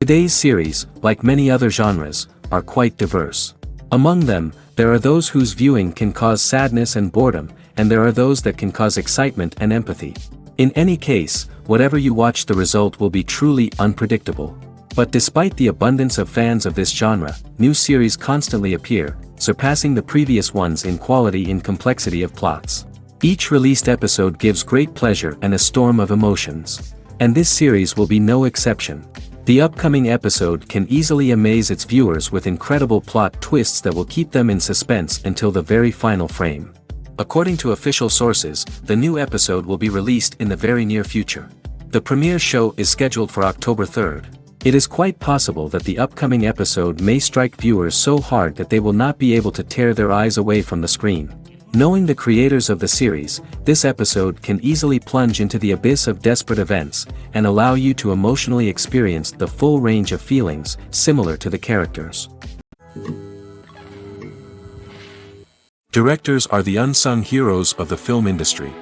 Today's series, like many other genres, are quite diverse. Among them, there are those whose viewing can cause sadness and boredom, and there are those that can cause excitement and empathy. In any case, whatever you watch, the result will be truly unpredictable. But despite the abundance of fans of this genre, new series constantly appear, surpassing the previous ones in quality and complexity of plots. Each released episode gives great pleasure and a storm of emotions. And this series will be no exception. The upcoming episode can easily amaze its viewers with incredible plot twists that will keep them in suspense until the very final frame. According to official sources, the new episode will be released in the very near future. The premiere show is scheduled for October 3rd. It is quite possible that the upcoming episode may strike viewers so hard that they will not be able to tear their eyes away from the screen. Knowing the creators of the series, this episode can easily plunge into the abyss of desperate events, and allow you to emotionally experience the full range of feelings, similar to the characters. Directors are the unsung heroes of the film industry.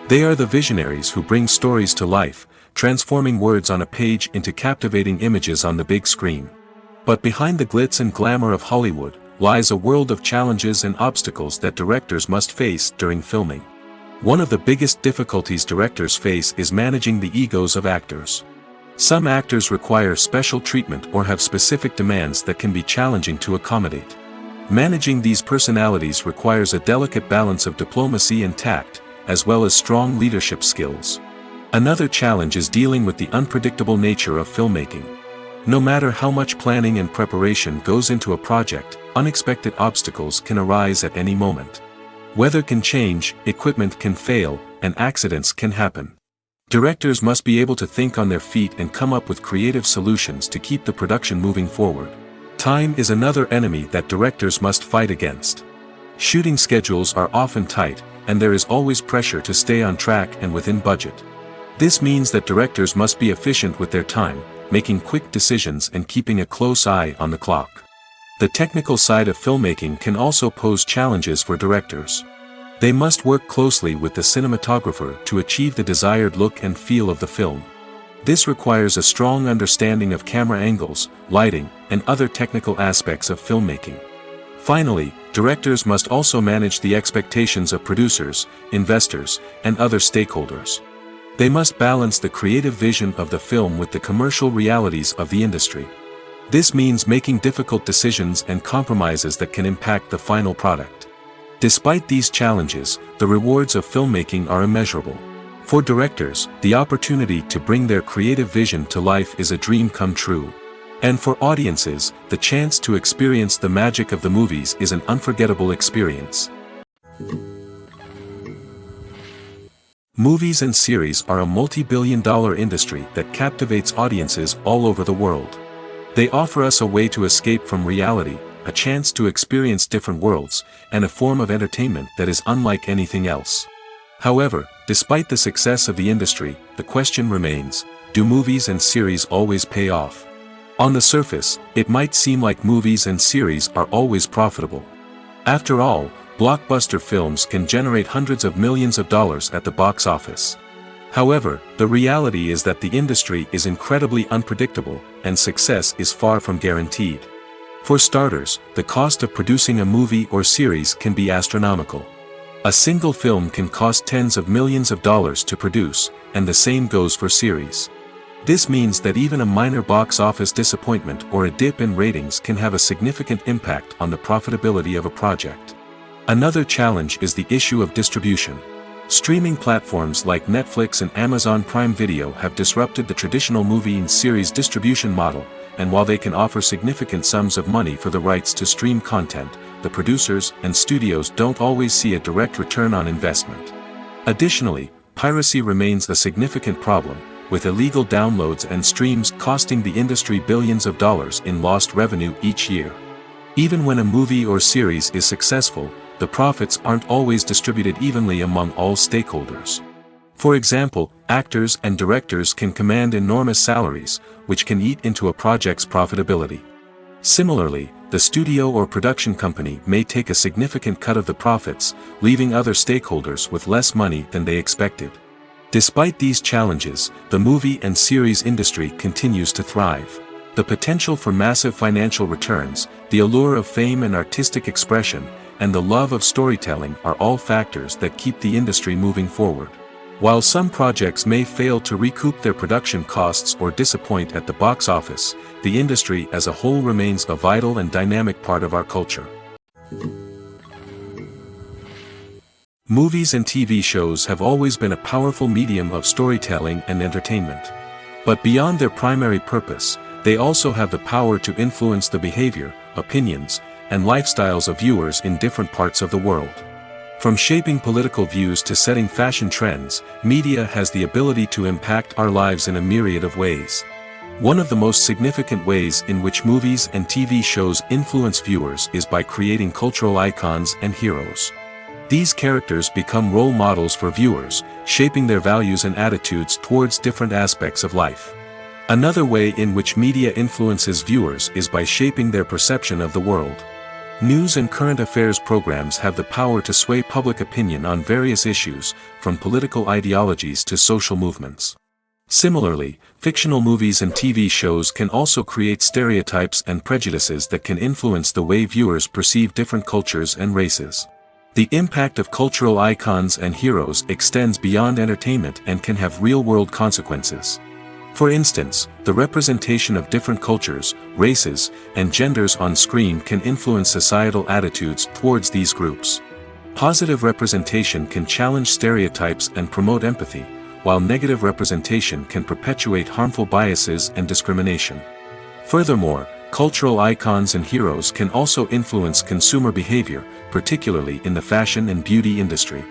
They are the visionaries who bring stories to life, transforming words on a page into captivating images on the big screen. But behind the glitz and glamour of Hollywood, lies a world of challenges and obstacles that directors must face during filming. One of the biggest difficulties directors face is managing the egos of actors. Some actors require special treatment or have specific demands that can be challenging to accommodate. Managing these personalities requires a delicate balance of diplomacy and tact, as well as strong leadership skills. Another challenge is dealing with the unpredictable nature of filmmaking. No matter how much planning and preparation goes into a project, unexpected obstacles can arise at any moment. Weather can change, equipment can fail, and accidents can happen. Directors must be able to think on their feet and come up with creative solutions to keep the production moving forward. Time is another enemy that directors must fight against. Shooting schedules are often tight, and there is always pressure to stay on track and within budget. This means that directors must be efficient with their time, making quick decisions and keeping a close eye on the clock. The technical side of filmmaking can also pose challenges for directors. They must work closely with the cinematographer to achieve the desired look and feel of the film. This requires a strong understanding of camera angles, lighting, and other technical aspects of filmmaking. Finally, directors must also manage the expectations of producers, investors, and other stakeholders. They must balance the creative vision of the film with the commercial realities of the industry. This means making difficult decisions and compromises that can impact the final product. Despite these challenges, the rewards of filmmaking are immeasurable. For directors, the opportunity to bring their creative vision to life is a dream come true. And for audiences, the chance to experience the magic of the movies is an unforgettable experience. Movies and series are a multi-billion-dollar industry that captivates audiences all over the world. They offer us a way to escape from reality, a chance to experience different worlds, and a form of entertainment that is unlike anything else. However, despite the success of the industry, the question remains, do movies and series always pay off? On the surface, it might seem like movies and series are always profitable. After all, blockbuster films can generate hundreds of millions of dollars at the box office. However, the reality is that the industry is incredibly unpredictable, and success is far from guaranteed. For starters, the cost of producing a movie or series can be astronomical. A single film can cost tens of millions of dollars to produce, and the same goes for series. This means that even a minor box office disappointment or a dip in ratings can have a significant impact on the profitability of a project. Another challenge is the issue of distribution. Streaming platforms like Netflix and Amazon Prime Video have disrupted the traditional movie and series distribution model, and while they can offer significant sums of money for the rights to stream content, the producers and studios don't always see a direct return on investment. Additionally, piracy remains a significant problem, with illegal downloads and streams costing the industry billions of dollars in lost revenue each year. Even when a movie or series is successful, the profits aren't always distributed evenly among all stakeholders. For example, actors and directors can command enormous salaries, which can eat into a project's profitability. Similarly, the studio or production company may take a significant cut of the profits, leaving other stakeholders with less money than they expected. Despite these challenges, the movie and series industry continues to thrive. The potential for massive financial returns, the allure of fame and artistic expression, and the love of storytelling are all factors that keep the industry moving forward. While some projects may fail to recoup their production costs or disappoint at the box office, the industry as a whole remains a vital and dynamic part of our culture. Movies and TV shows have always been a powerful medium of storytelling and entertainment. But beyond their primary purpose, they also have the power to influence the behavior, opinions, and lifestyles of viewers in different parts of the world. From shaping political views to setting fashion trends, media has the ability to impact our lives in a myriad of ways. One of the most significant ways in which movies and TV shows influence viewers is by creating cultural icons and heroes. These characters become role models for viewers, shaping their values and attitudes towards different aspects of life. Another way in which media influences viewers is by shaping their perception of the world. News and current affairs programs have the power to sway public opinion on various issues, from political ideologies to social movements. Similarly, fictional movies and TV shows can also create stereotypes and prejudices that can influence the way viewers perceive different cultures and races. The impact of cultural icons and heroes extends beyond entertainment and can have real-world consequences. For instance, the representation of different cultures, races, and genders on screen can influence societal attitudes towards these groups. Positive representation can challenge stereotypes and promote empathy, while negative representation can perpetuate harmful biases and discrimination. Furthermore, cultural icons and heroes can also influence consumer behavior, particularly in the fashion and beauty industry.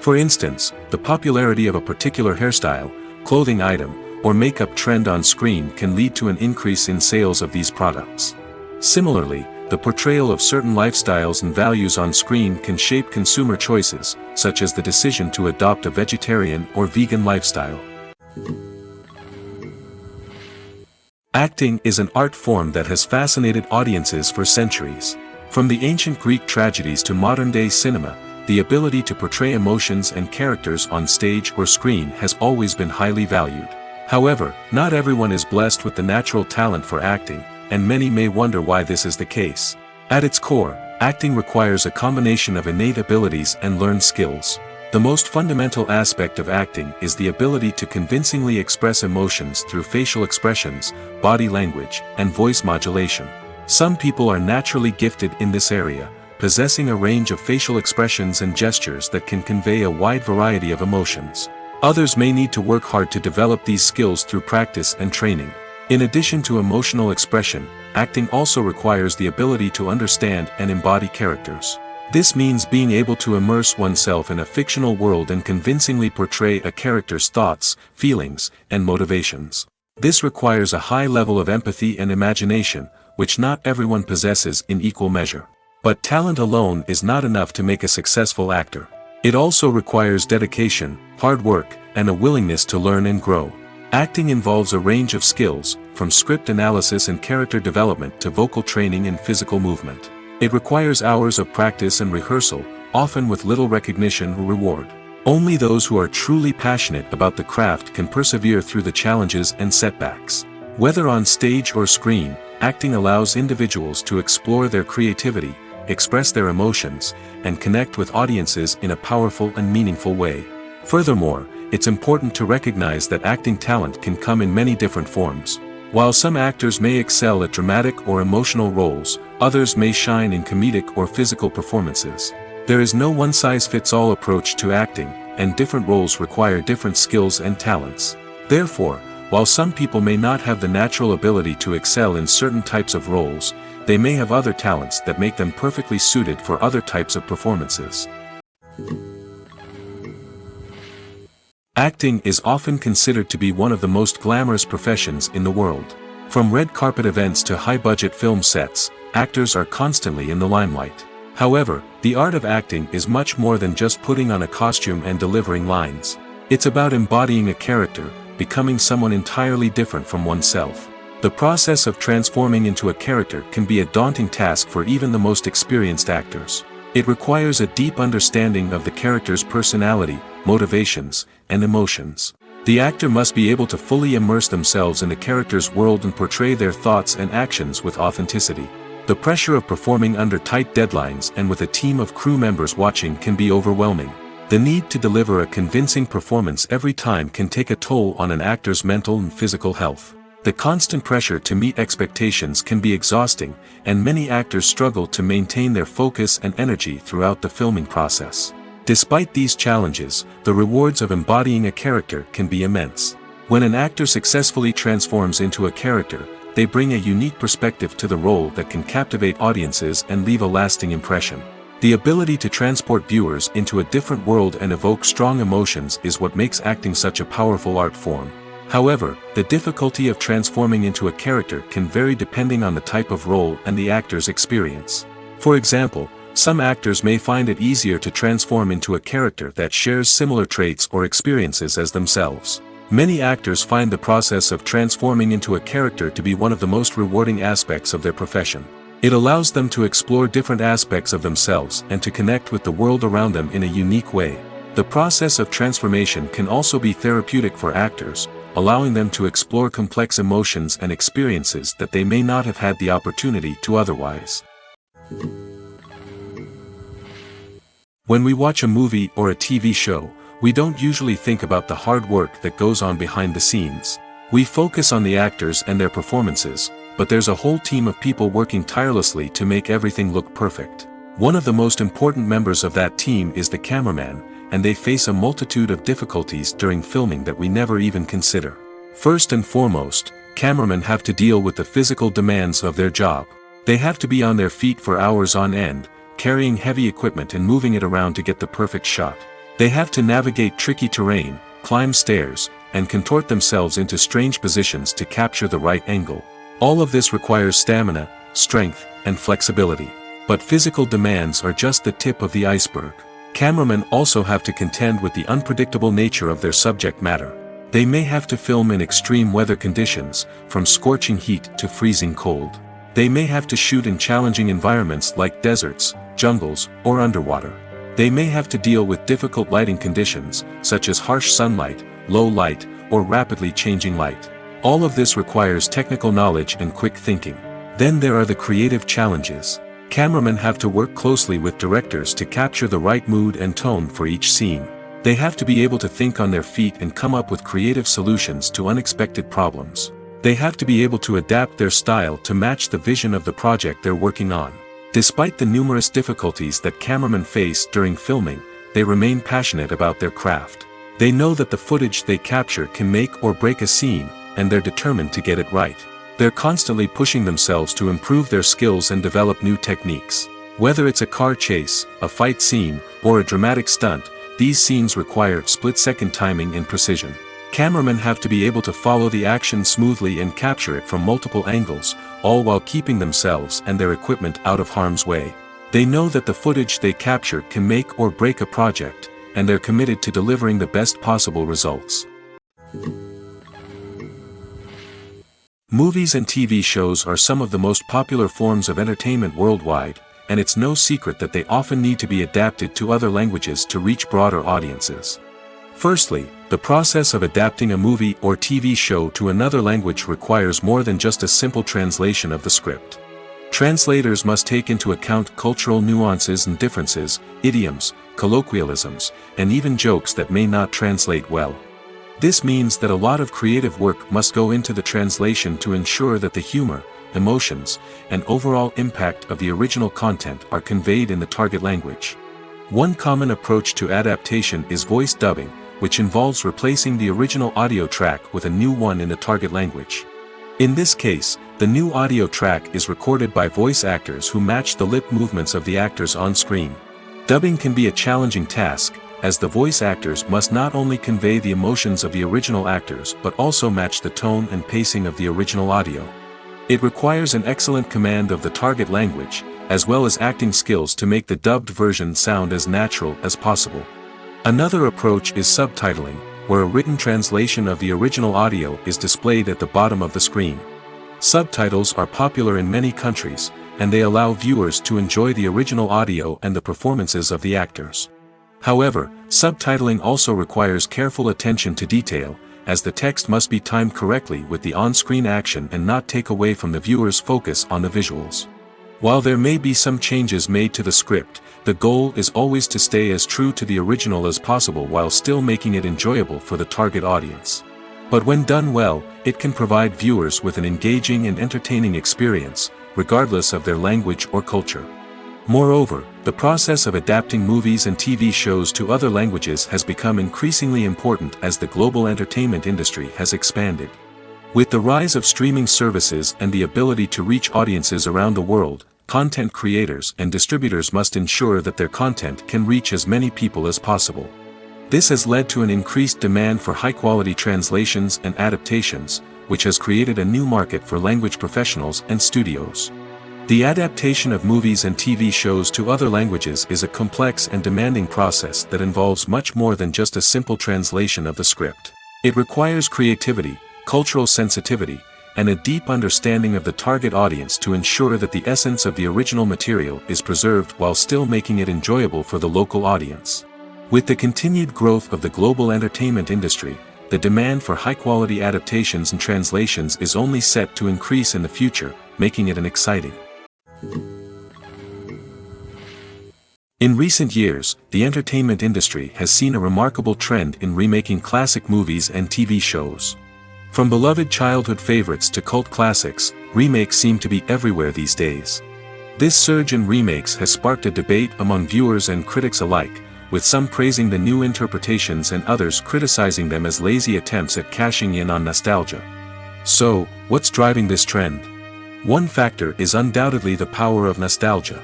For instance, the popularity of a particular hairstyle, clothing item, or makeup trend on screen can lead to an increase in sales of these products. Similarly, the portrayal of certain lifestyles and values on screen can shape consumer choices, such as the decision to adopt a vegetarian or vegan lifestyle. Acting is an art form that has fascinated audiences for centuries. From the ancient Greek tragedies to modern-day cinema, the ability to portray emotions and characters on stage or screen has always been highly valued. However, not everyone is blessed with the natural talent for acting, and many may wonder why this is the case. At its core, acting requires a combination of innate abilities and learned skills. The most fundamental aspect of acting is the ability to convincingly express emotions through facial expressions, body language, and voice modulation. Some people are naturally gifted in this area, possessing a range of facial expressions and gestures that can convey a wide variety of emotions. Others may need to work hard to develop these skills through practice and training. In addition to emotional expression, acting also requires the ability to understand and embody characters. This means being able to immerse oneself in a fictional world and convincingly portray a character's thoughts, feelings, and motivations. This requires a high level of empathy and imagination, which not everyone possesses in equal measure. But talent alone is not enough to make a successful actor. It also requires dedication, hard work, and a willingness to learn and grow. Acting involves a range of skills, from script analysis and character development to vocal training and physical movement. It requires hours of practice and rehearsal, often with little recognition or reward. Only those who are truly passionate about the craft can persevere through the challenges and setbacks. Whether on stage or screen, acting allows individuals to explore their creativity, express their emotions, and connect with audiences in a powerful and meaningful way. Furthermore, it's important to recognize that acting talent can come in many different forms. While some actors may excel at dramatic or emotional roles, others may shine in comedic or physical performances. There is no one-size-fits-all approach to acting, and different roles require different skills and talents. Therefore, while some people may not have the natural ability to excel in certain types of roles, they may have other talents that make them perfectly suited for other types of performances. Acting is often considered to be one of the most glamorous professions in the world. From red carpet events to high-budget film sets, actors are constantly in the limelight. However, the art of acting is much more than just putting on a costume and delivering lines. It's about embodying a character, becoming someone entirely different from oneself. The process of transforming into a character can be a daunting task for even the most experienced actors. It requires a deep understanding of the character's personality, motivations, and emotions. The actor must be able to fully immerse themselves in the character's world and portray their thoughts and actions with authenticity. The pressure of performing under tight deadlines and with a team of crew members watching can be overwhelming. The need to deliver a convincing performance every time can take a toll on an actor's mental and physical health. The constant pressure to meet expectations can be exhausting, and many actors struggle to maintain their focus and energy throughout the filming process. Despite these challenges, the rewards of embodying a character can be immense. When an actor successfully transforms into a character, they bring a unique perspective to the role that can captivate audiences and leave a lasting impression. The ability to transport viewers into a different world and evoke strong emotions is what makes acting such a powerful art form. However, the difficulty of transforming into a character can vary depending on the type of role and the actor's experience. For example, some actors may find it easier to transform into a character that shares similar traits or experiences as themselves. Many actors find the process of transforming into a character to be one of the most rewarding aspects of their profession. It allows them to explore different aspects of themselves and to connect with the world around them in a unique way. The process of transformation can also be therapeutic for actors, allowing them to explore complex emotions and experiences that they may not have had the opportunity to otherwise. When we watch a movie or a TV show, we don't usually think about the hard work that goes on behind the scenes. We focus on the actors and their performances, but there's a whole team of people working tirelessly to make everything look perfect. One of the most important members of that team is the cameraman, and they face a multitude of difficulties during filming that we never even consider. First and foremost, cameramen have to deal with the physical demands of their job. They have to be on their feet for hours on end, carrying heavy equipment and moving it around to get the perfect shot. They have to navigate tricky terrain, climb stairs, and contort themselves into strange positions to capture the right angle. All of this requires stamina, strength, and flexibility. But physical demands are just the tip of the iceberg. Cameramen also have to contend with the unpredictable nature of their subject matter. They may have to film in extreme weather conditions, from scorching heat to freezing cold. They may have to shoot in challenging environments like deserts, jungles, or underwater. They may have to deal with difficult lighting conditions, such as harsh sunlight, low light, or rapidly changing light. All of this requires technical knowledge and quick thinking. Then there are the creative challenges. Cameramen have to work closely with directors to capture the right mood and tone for each scene. They have to be able to think on their feet and come up with creative solutions to unexpected problems. They have to be able to adapt their style to match the vision of the project they're working on. Despite the numerous difficulties that cameramen face during filming, they remain passionate about their craft. They know that the footage they capture can make or break a scene, and they're determined to get it right. They're constantly pushing themselves to improve their skills and develop new techniques. Whether it's a car chase, a fight scene, or a dramatic stunt, these scenes require split-second timing and precision. Cameramen have to be able to follow the action smoothly and capture it from multiple angles, all while keeping themselves and their equipment out of harm's way. They know that the footage they capture can make or break a project, and they're committed to delivering the best possible results. Movies and TV shows are some of the most popular forms of entertainment worldwide, and it's no secret that they often need to be adapted to other languages to reach broader audiences. Firstly, the process of adapting a movie or TV show to another language requires more than just a simple translation of the script. Translators must take into account cultural nuances and differences, idioms, colloquialisms, and even jokes that may not translate well. This means that a lot of creative work must go into the translation to ensure that the humor, emotions, and overall impact of the original content are conveyed in the target language. One common approach to adaptation is voice dubbing, which involves replacing the original audio track with a new one in the target language. In this case, the new audio track is recorded by voice actors who match the lip movements of the actors on screen. Dubbing can be a challenging task, as the voice actors must not only convey the emotions of the original actors but also match the tone and pacing of the original audio. It requires an excellent command of the target language, as well as acting skills to make the dubbed version sound as natural as possible. Another approach is subtitling, where a written translation of the original audio is displayed at the bottom of the screen. Subtitles are popular in many countries, and they allow viewers to enjoy the original audio and the performances of the actors. However, subtitling also requires careful attention to detail, as the text must be timed correctly with the on-screen action and not take away from the viewer's focus on the visuals. While there may be some changes made to the script, the goal is always to stay as true to the original as possible while still making it enjoyable for the target audience. But when done well, it can provide viewers with an engaging and entertaining experience, regardless of their language or culture. Moreover, the process of adapting movies and TV shows to other languages has become increasingly important as the global entertainment industry has expanded. With the rise of streaming services and the ability to reach audiences around the world, content creators and distributors must ensure that their content can reach as many people as possible. This has led to an increased demand for high-quality translations and adaptations, which has created a new market for language professionals and studios. The adaptation of movies and TV shows to other languages is a complex and demanding process that involves much more than just a simple translation of the script. It requires creativity, cultural sensitivity, and a deep understanding of the target audience to ensure that the essence of the original material is preserved while still making it enjoyable for the local audience. With the continued growth of the global entertainment industry, the demand for high-quality adaptations and translations is only set to increase in the future, making it an exciting. In recent years, the entertainment industry has seen a remarkable trend in remaking classic movies and TV shows. From beloved childhood favorites to cult classics, remakes seem to be everywhere these days. This surge in remakes has sparked a debate among viewers and critics alike, with some praising the new interpretations and others criticizing them as lazy attempts at cashing in on nostalgia. So, what's driving this trend? One factor is undoubtedly the power of nostalgia.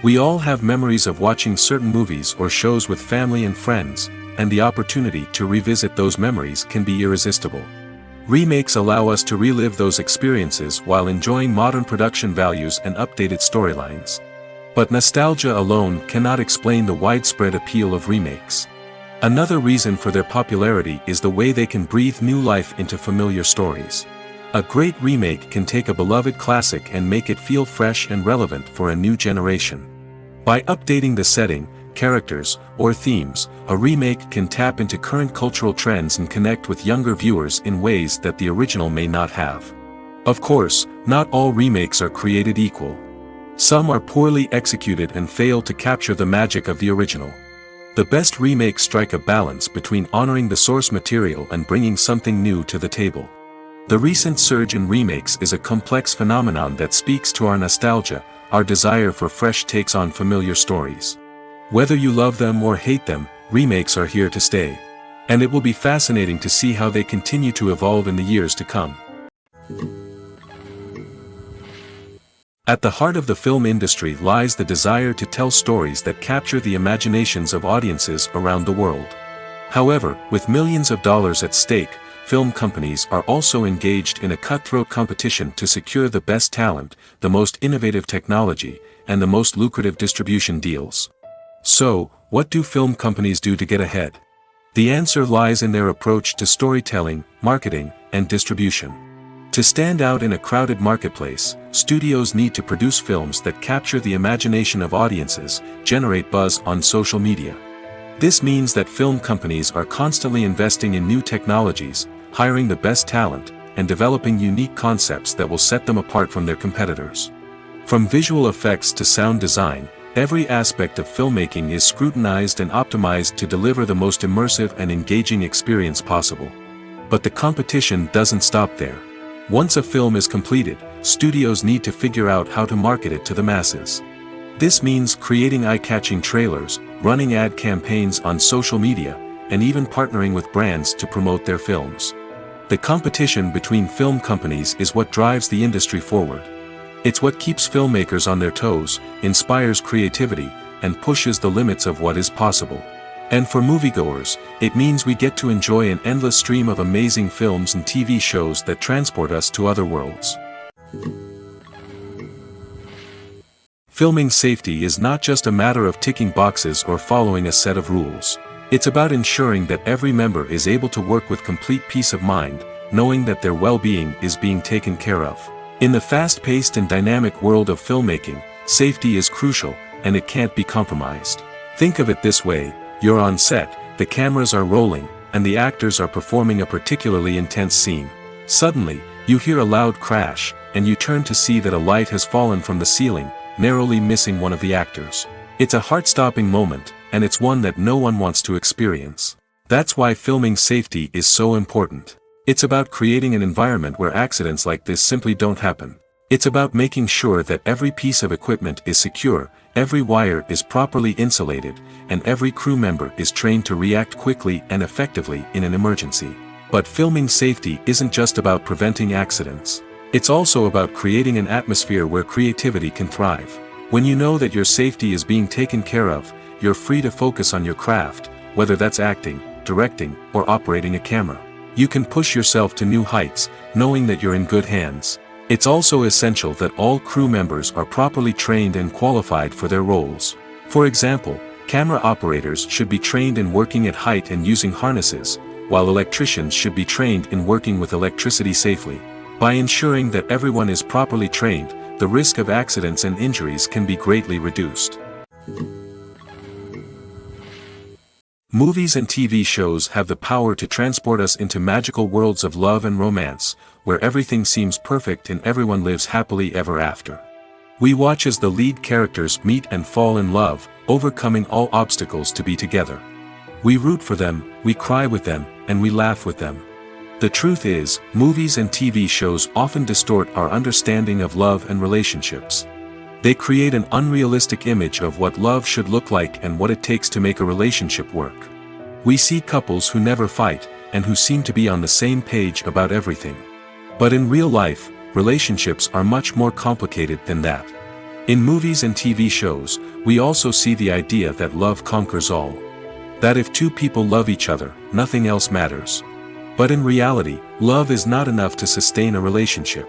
We all have memories of watching certain movies or shows with family and friends, and the opportunity to revisit those memories can be irresistible. Remakes allow us to relive those experiences while enjoying modern production values and updated storylines. But nostalgia alone cannot explain the widespread appeal of remakes. Another reason for their popularity is the way they can breathe new life into familiar stories. A great remake can take a beloved classic and make it feel fresh and relevant for a new generation. By updating the setting, characters, or themes, a remake can tap into current cultural trends and connect with younger viewers in ways that the original may not have. Of course, not all remakes are created equal. Some are poorly executed and fail to capture the magic of the original. The best remakes strike a balance between honoring the source material and bringing something new to the table. The recent surge in remakes is a complex phenomenon that speaks to our nostalgia, our desire for fresh takes on familiar stories. Whether you love them or hate them, remakes are here to stay. And it will be fascinating to see how they continue to evolve in the years to come. At the heart of the film industry lies the desire to tell stories that capture the imaginations of audiences around the world. However, with millions of dollars at stake, film companies are also engaged in a cutthroat competition to secure the best talent, the most innovative technology, and the most lucrative distribution deals. So, what do film companies do to get ahead? The answer lies in their approach to storytelling, marketing, and distribution. To stand out in a crowded marketplace, studios need to produce films that capture the imagination of audiences, generate buzz on social media. This means that film companies are constantly investing in new technologies, hiring the best talent, and developing unique concepts that will set them apart from their competitors. From visual effects to sound design, every aspect of filmmaking is scrutinized and optimized to deliver the most immersive and engaging experience possible. But the competition doesn't stop there. Once a film is completed, studios need to figure out how to market it to the masses. This means creating eye-catching trailers, running ad campaigns on social media, and even partnering with brands to promote their films. The competition between film companies is what drives the industry forward. It's what keeps filmmakers on their toes, inspires creativity, and pushes the limits of what is possible. And for moviegoers, it means we get to enjoy an endless stream of amazing films and TV shows that transport us to other worlds. Filming safety is not just a matter of ticking boxes or following a set of rules. It's about ensuring that every member is able to work with complete peace of mind, knowing that their well-being is being taken care of. In the fast-paced and dynamic world of filmmaking, safety is crucial, and it can't be compromised. Think of it this way: you're on set, the cameras are rolling, and the actors are performing a particularly intense scene. Suddenly, you hear a loud crash, and you turn to see that a light has fallen from the ceiling, narrowly missing one of the actors. It's a heart-stopping moment, and it's one that no one wants to experience. That's why filming safety is so important. It's about creating an environment where accidents like this simply don't happen. It's about making sure that every piece of equipment is secure, every wire is properly insulated, and every crew member is trained to react quickly and effectively in an emergency. But filming safety isn't just about preventing accidents. It's also about creating an atmosphere where creativity can thrive. When you know that your safety is being taken care of, you're free to focus on your craft, whether that's acting, directing, or operating a camera. You can push yourself to new heights, knowing that you're in good hands. It's also essential that all crew members are properly trained and qualified for their roles. For example, camera operators should be trained in working at height and using harnesses, while electricians should be trained in working with electricity safely. By ensuring that everyone is properly trained, the risk of accidents and injuries can be greatly reduced. Movies and TV shows have the power to transport us into magical worlds of love and romance, where everything seems perfect and everyone lives happily ever after. We watch as the lead characters meet and fall in love, overcoming all obstacles to be together. We root for them, we cry with them, and we laugh with them. The truth is, movies and TV shows often distort our understanding of love and relationships. They create an unrealistic image of what love should look like and what it takes to make a relationship work. We see couples who never fight, and who seem to be on the same page about everything. But in real life, relationships are much more complicated than that. In movies and TV shows, we also see the idea that love conquers all. That if two people love each other, nothing else matters. But in reality, love is not enough to sustain a relationship.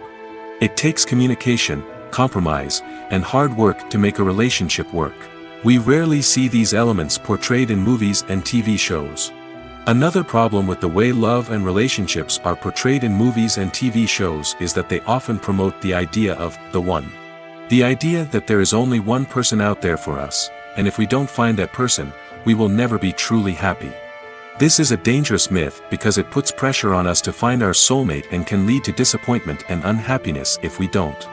It takes communication, compromise, and hard work to make a relationship work. We rarely see these elements portrayed in movies and TV shows. Another problem with the way love and relationships are portrayed in movies and TV shows is that they often promote the idea of the one. The idea that there is only one person out there for us, and if we don't find that person, we will never be truly happy. This is a dangerous myth because it puts pressure on us to find our soulmate and can lead to disappointment and unhappiness if we don't.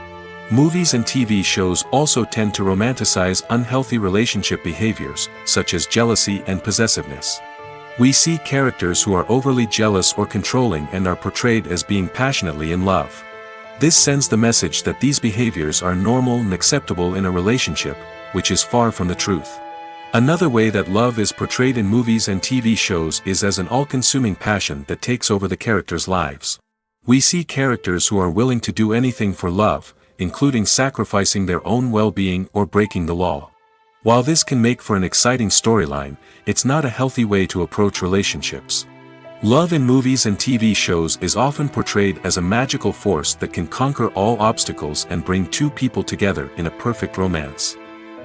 Movies and TV shows also tend to romanticize unhealthy relationship behaviors, such as jealousy and possessiveness. We see characters who are overly jealous or controlling and are portrayed as being passionately in love. This sends the message that these behaviors are normal and acceptable in a relationship, which is far from the truth. Another way that love is portrayed in movies and TV shows is as an all-consuming passion that takes over the characters' lives. We see characters who are willing to do anything for love, including sacrificing their own well-being or breaking the law. While this can make for an exciting storyline, it's not a healthy way to approach relationships. Love in movies and TV shows is often portrayed as a magical force that can conquer all obstacles and bring two people together in a perfect romance.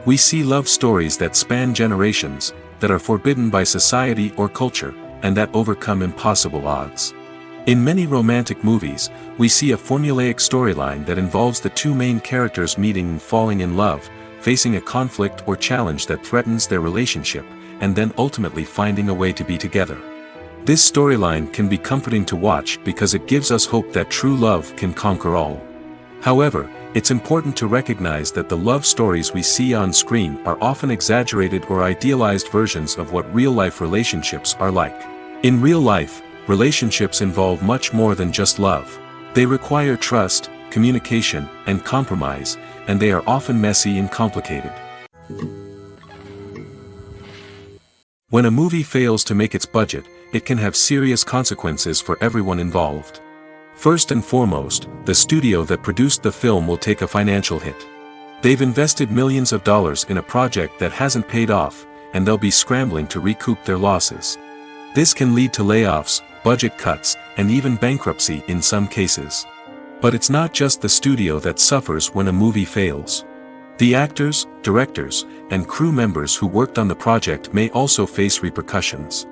We see love stories that span generations, that are forbidden by society or culture, and that overcome impossible odds. In many romantic movies, we see a formulaic storyline that involves the two main characters meeting and falling in love, facing a conflict or challenge that threatens their relationship, and then ultimately finding a way to be together. This storyline can be comforting to watch because it gives us hope that true love can conquer all. However, it's important to recognize that the love stories we see on screen are often exaggerated or idealized versions of what real-life relationships are like. In real life, relationships involve much more than just love. They require trust, communication, and compromise, and they are often messy and complicated. When a movie fails to make its budget, it can have serious consequences for everyone involved. First and foremost, the studio that produced the film will take a financial hit. They've invested millions of dollars in a project that hasn't paid off, and they'll be scrambling to recoup their losses. This can lead to layoffs, budget cuts, and even bankruptcy in some cases. But it's not just the studio that suffers when a movie fails. The actors, directors, and crew members who worked on the project may also face repercussions.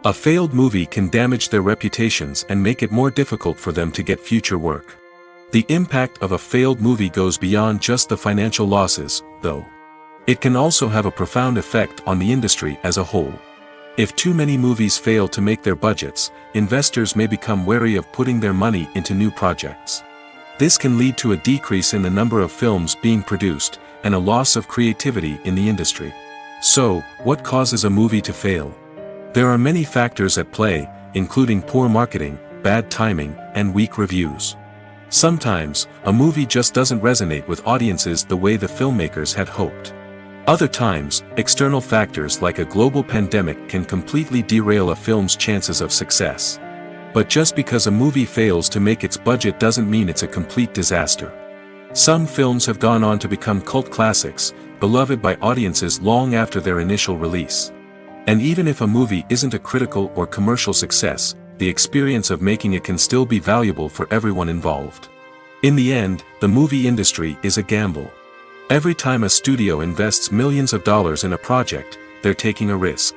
A failed movie can damage their reputations and make it more difficult for them to get future work. The impact of a failed movie goes beyond just the financial losses, though. It can also have a profound effect on the industry as a whole. If too many movies fail to make their budgets, investors may become wary of putting their money into new projects. This can lead to a decrease in the number of films being produced, and a loss of creativity in the industry. So, what causes a movie to fail? There are many factors at play, including poor marketing, bad timing, and weak reviews. Sometimes, a movie just doesn't resonate with audiences the way the filmmakers had hoped. Other times, external factors like a global pandemic can completely derail a film's chances of success. But just because a movie fails to make its budget doesn't mean it's a complete disaster. Some films have gone on to become cult classics, beloved by audiences long after their initial release. And even if a movie isn't a critical or commercial success, the experience of making it can still be valuable for everyone involved. In the end, the movie industry is a gamble. Every time a studio invests millions of dollars in a project, they're taking a risk.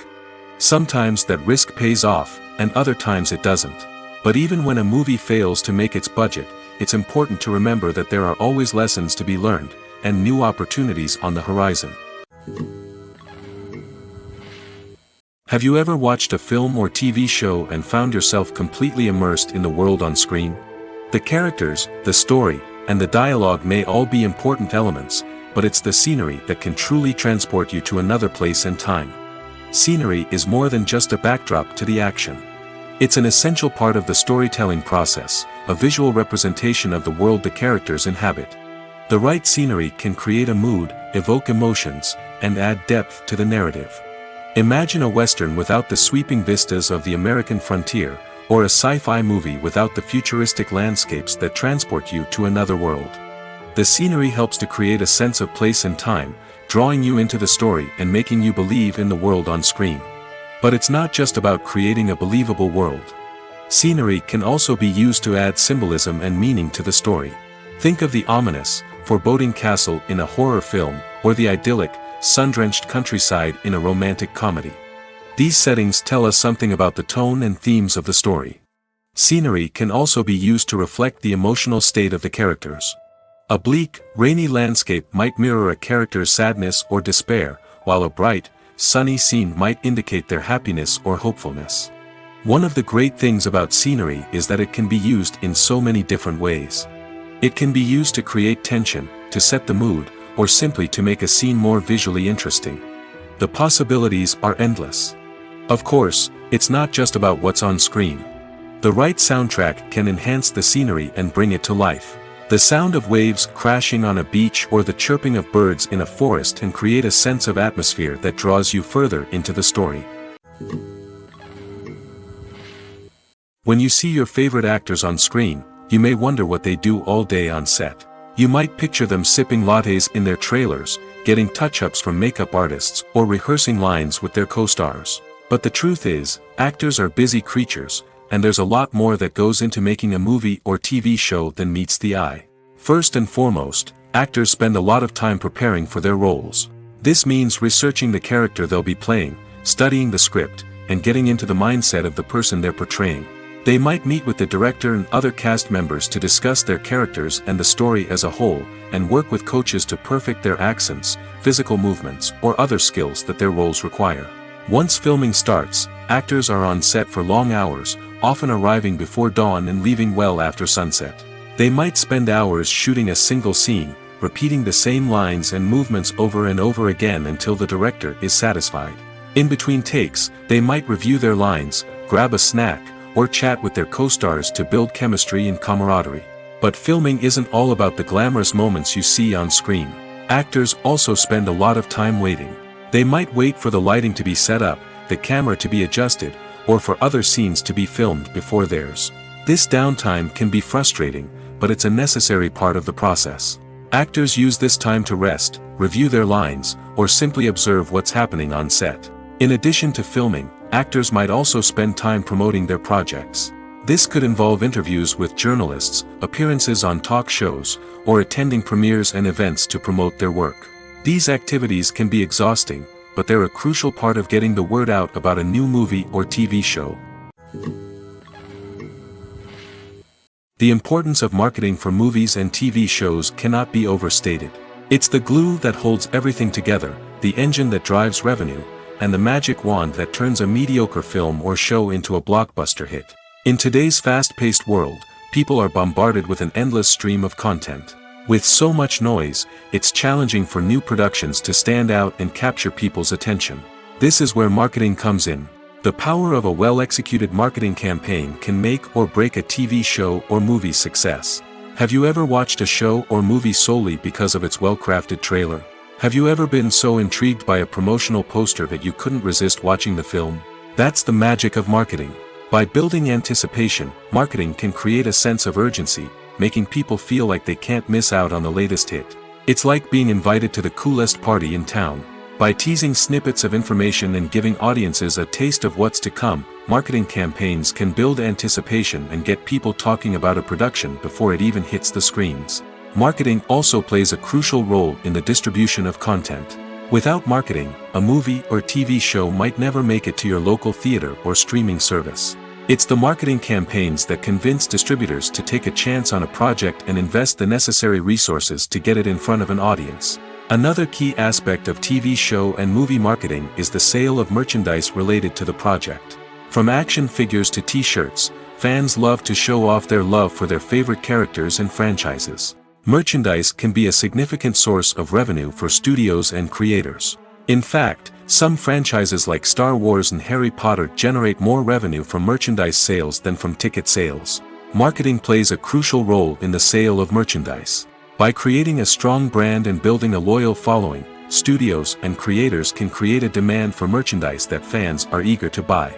Sometimes that risk pays off, and other times it doesn't. But even when a movie fails to make its budget, it's important to remember that there are always lessons to be learned, and new opportunities on the horizon. Have you ever watched a film or TV show and found yourself completely immersed in the world on screen? The characters, the story, and the dialogue may all be important elements, but it's the scenery that can truly transport you to another place and time. Scenery is more than just a backdrop to the action. It's an essential part of the storytelling process, a visual representation of the world the characters inhabit. The right scenery can create a mood, evoke emotions, and add depth to the narrative. Imagine a Western without the sweeping vistas of the American frontier, or a sci-fi movie without the futuristic landscapes that transport you to another world. The scenery helps to create a sense of place and time, drawing you into the story and making you believe in the world on screen. But it's not just about creating a believable world. Scenery can also be used to add symbolism and meaning to the story. Think of the ominous, foreboding castle in a horror film, or the idyllic, sun-drenched countryside in a romantic comedy. These settings tell us something about the tone and themes of the story. Scenery can also be used to reflect the emotional state of the characters. A bleak, rainy landscape might mirror a character's sadness or despair, while a bright, sunny scene might indicate their happiness or hopefulness. One of the great things about scenery is that it can be used in so many different ways. It can be used to create tension, to set the mood, or simply to make a scene more visually interesting. The possibilities are endless. Of course, it's not just about what's on screen. The right soundtrack can enhance the scenery and bring it to life. The sound of waves crashing on a beach or the chirping of birds in a forest can create a sense of atmosphere that draws you further into the story. When you see your favorite actors on screen, you may wonder what they do all day on set. You might picture them sipping lattes in their trailers, getting touch-ups from makeup artists, or rehearsing lines with their co-stars. But the truth is, actors are busy creatures, and there's a lot more that goes into making a movie or TV show than meets the eye. First and foremost, actors spend a lot of time preparing for their roles. This means researching the character they'll be playing, studying the script, and getting into the mindset of the person they're portraying. They might meet with the director and other cast members to discuss their characters and the story as a whole, and work with coaches to perfect their accents, physical movements, or other skills that their roles require. Once filming starts, actors are on set for long hours, often arriving before dawn and leaving well after sunset. They might spend hours shooting a single scene, repeating the same lines and movements over and over again until the director is satisfied. In between takes, they might review their lines, grab a snack, or chat with their co-stars to build chemistry and camaraderie. But filming isn't all about the glamorous moments you see on screen. Actors also spend a lot of time waiting. They might wait for the lighting to be set up, the camera to be adjusted, or for other scenes to be filmed before theirs. This downtime can be frustrating, but it's a necessary part of the process. Actors use this time to rest, review their lines, or simply observe what's happening on set. In addition to filming, actors might also spend time promoting their projects. This could involve interviews with journalists, appearances on talk shows, or attending premieres and events to promote their work. These activities can be exhausting, but they're a crucial part of getting the word out about a new movie or TV show. The importance of marketing for movies and TV shows cannot be overstated. It's the glue that holds everything together, the engine that drives revenue, and the magic wand that turns a mediocre film or show into a blockbuster hit. In today's fast-paced world, people are bombarded with an endless stream of content. With so much noise, it's challenging for new productions to stand out and capture people's attention. This is where marketing comes in. The power of a well-executed marketing campaign can make or break a TV show or movie's success. Have you ever watched a show or movie solely because of its well-crafted trailer? Have you ever been so intrigued by a promotional poster that you couldn't resist watching the film? That's the magic of marketing. By building anticipation, marketing can create a sense of urgency, making people feel like they can't miss out on the latest hit. It's like being invited to the coolest party in town. By teasing snippets of information and giving audiences a taste of what's to come, marketing campaigns can build anticipation and get people talking about a production before it even hits the screens. Marketing also plays a crucial role in the distribution of content. Without marketing, a movie or TV show might never make it to your local theater or streaming service. It's the marketing campaigns that convince distributors to take a chance on a project and invest the necessary resources to get it in front of an audience. Another key aspect of TV show and movie marketing is the sale of merchandise related to the project. From action figures to t-shirts, fans love to show off their love for their favorite characters and franchises. Merchandise can be a significant source of revenue for studios and creators. In fact, some franchises like Star Wars and Harry Potter generate more revenue from merchandise sales than from ticket sales. Marketing plays a crucial role in the sale of merchandise. By creating a strong brand and building a loyal following, studios and creators can create a demand for merchandise that fans are eager to buy.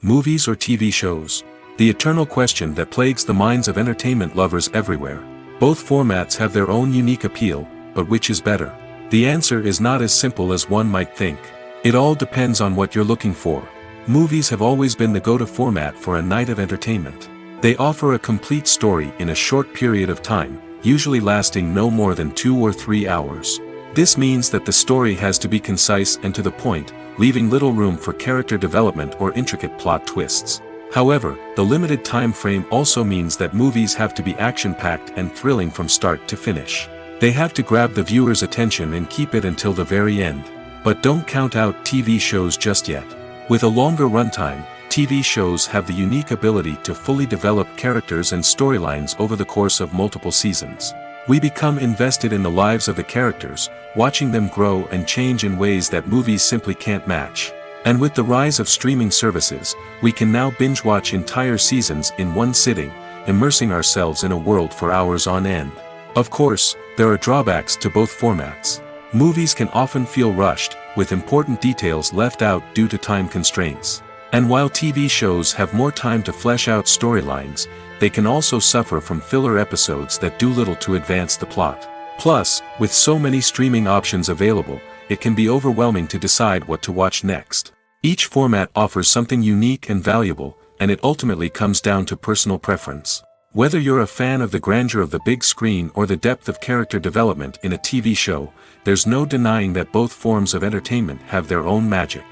Movies or TV shows? The eternal question that plagues the minds of entertainment lovers everywhere. Both formats have their own unique appeal, but which is better? The answer is not as simple as one might think. It all depends on what you're looking for. Movies have always been the go-to format for a night of entertainment. They offer a complete story in a short period of time, usually lasting no more than 2 or 3 hours. This means that the story has to be concise and to the point, leaving little room for character development or intricate plot twists. However, the limited time frame also means that movies have to be action-packed and thrilling from start to finish. They have to grab the viewer's attention and keep it until the very end. But don't count out TV shows just yet. With a longer runtime, TV shows have the unique ability to fully develop characters and storylines over the course of multiple seasons. We become invested in the lives of the characters, watching them grow and change in ways that movies simply can't match. And with the rise of streaming services, we can now binge-watch entire seasons in one sitting, immersing ourselves in a world for hours on end. Of course, there are drawbacks to both formats. Movies can often feel rushed, with important details left out due to time constraints. And while TV shows have more time to flesh out storylines, they can also suffer from filler episodes that do little to advance the plot. Plus, with so many streaming options available, it can be overwhelming to decide what to watch next. Each format offers something unique and valuable, and it ultimately comes down to personal preference. Whether you're a fan of the grandeur of the big screen or the depth of character development in a TV show, there's no denying that both forms of entertainment have their own magic.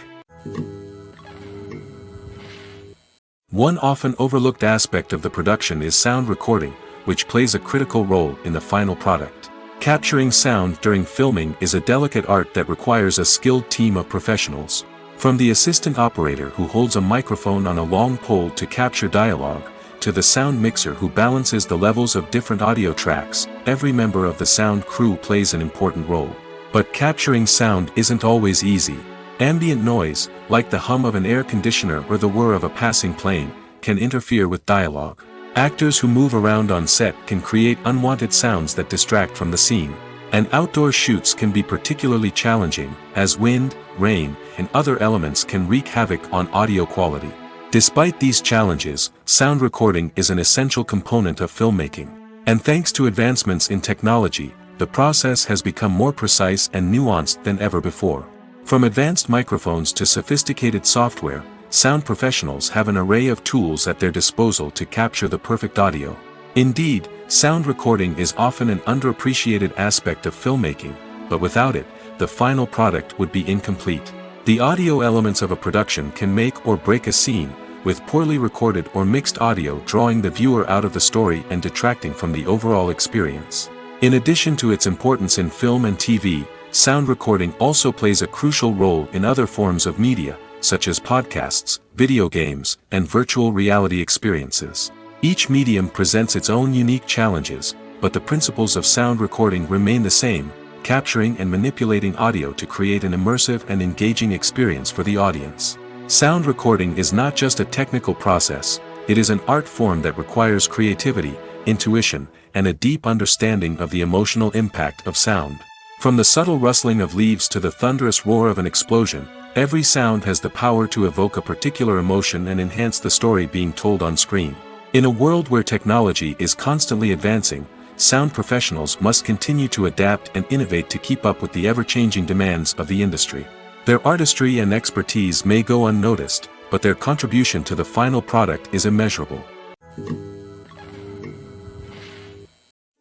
One often overlooked aspect of the production is sound recording, which plays a critical role in the final product. Capturing sound during filming is a delicate art that requires a skilled team of professionals. From the assistant operator who holds a microphone on a long pole to capture dialogue, to the sound mixer who balances the levels of different audio tracks, every member of the sound crew plays an important role. But capturing sound isn't always easy. Ambient noise, like the hum of an air conditioner or the whir of a passing plane, can interfere with dialogue. Actors who move around on set can create unwanted sounds that distract from the scene. And outdoor shoots can be particularly challenging, as wind, rain, and other elements can wreak havoc on audio quality. Despite these challenges, sound recording is an essential component of filmmaking. And thanks to advancements in technology, the process has become more precise and nuanced than ever before. From advanced microphones to sophisticated software, sound professionals have an array of tools at their disposal to capture the perfect audio. Indeed, sound recording is often an underappreciated aspect of filmmaking, but without it, the final product would be incomplete. The audio elements of a production can make or break a scene, with poorly recorded or mixed audio drawing the viewer out of the story and detracting from the overall experience. In addition to its importance in film and TV, sound recording also plays a crucial role in other forms of media, such as podcasts, video games, and virtual reality experiences. Each medium presents its own unique challenges, but the principles of sound recording remain the same, capturing and manipulating audio to create an immersive and engaging experience for the audience. Sound recording is not just a technical process, it is an art form that requires creativity, intuition, and a deep understanding of the emotional impact of sound. From the subtle rustling of leaves to the thunderous roar of an explosion, every sound has the power to evoke a particular emotion and enhance the story being told on screen. In a world where technology is constantly advancing, sound professionals must continue to adapt and innovate to keep up with the ever-changing demands of the industry. Their artistry and expertise may go unnoticed, but their contribution to the final product is immeasurable.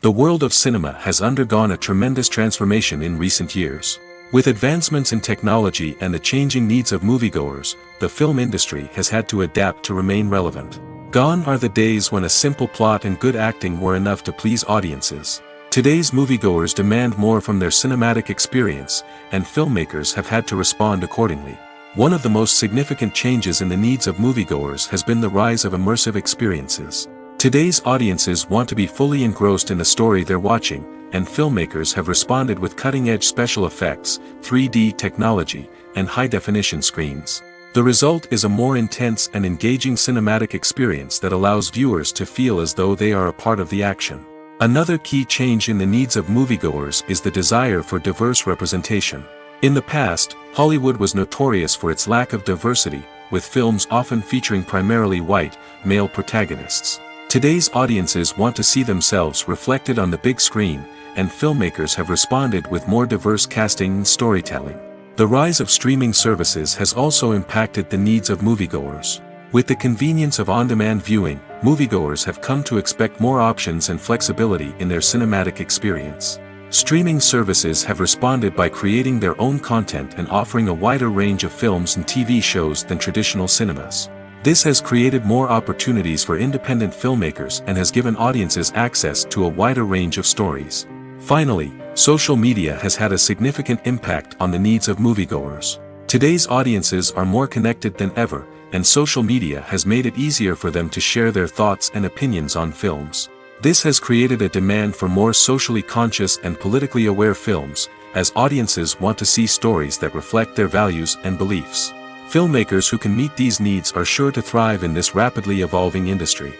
The world of cinema has undergone a tremendous transformation in recent years. With advancements in technology and the changing needs of moviegoers, the film industry has had to adapt to remain relevant. Gone are the days when a simple plot and good acting were enough to please audiences. Today's moviegoers demand more from their cinematic experience, and filmmakers have had to respond accordingly. One of the most significant changes in the needs of moviegoers has been the rise of immersive experiences. Today's audiences want to be fully engrossed in the story they're watching, and filmmakers have responded with cutting-edge special effects, 3D technology, and high-definition screens. The result is a more intense and engaging cinematic experience that allows viewers to feel as though they are a part of the action. Another key change in the needs of moviegoers is the desire for diverse representation. In the past, Hollywood was notorious for its lack of diversity, with films often featuring primarily white, male protagonists. Today's audiences want to see themselves reflected on the big screen, and filmmakers have responded with more diverse casting and storytelling. The rise of streaming services has also impacted the needs of moviegoers. With the convenience of on-demand viewing, moviegoers have come to expect more options and flexibility in their cinematic experience. Streaming services have responded by creating their own content and offering a wider range of films and TV shows than traditional cinemas. This has created more opportunities for independent filmmakers and has given audiences access to a wider range of stories. Finally, social media has had a significant impact on the needs of moviegoers. Today's audiences are more connected than ever, and social media has made it easier for them to share their thoughts and opinions on films. This has created a demand for more socially conscious and politically aware films, as audiences want to see stories that reflect their values and beliefs. Filmmakers who can meet these needs are sure to thrive in this rapidly evolving industry.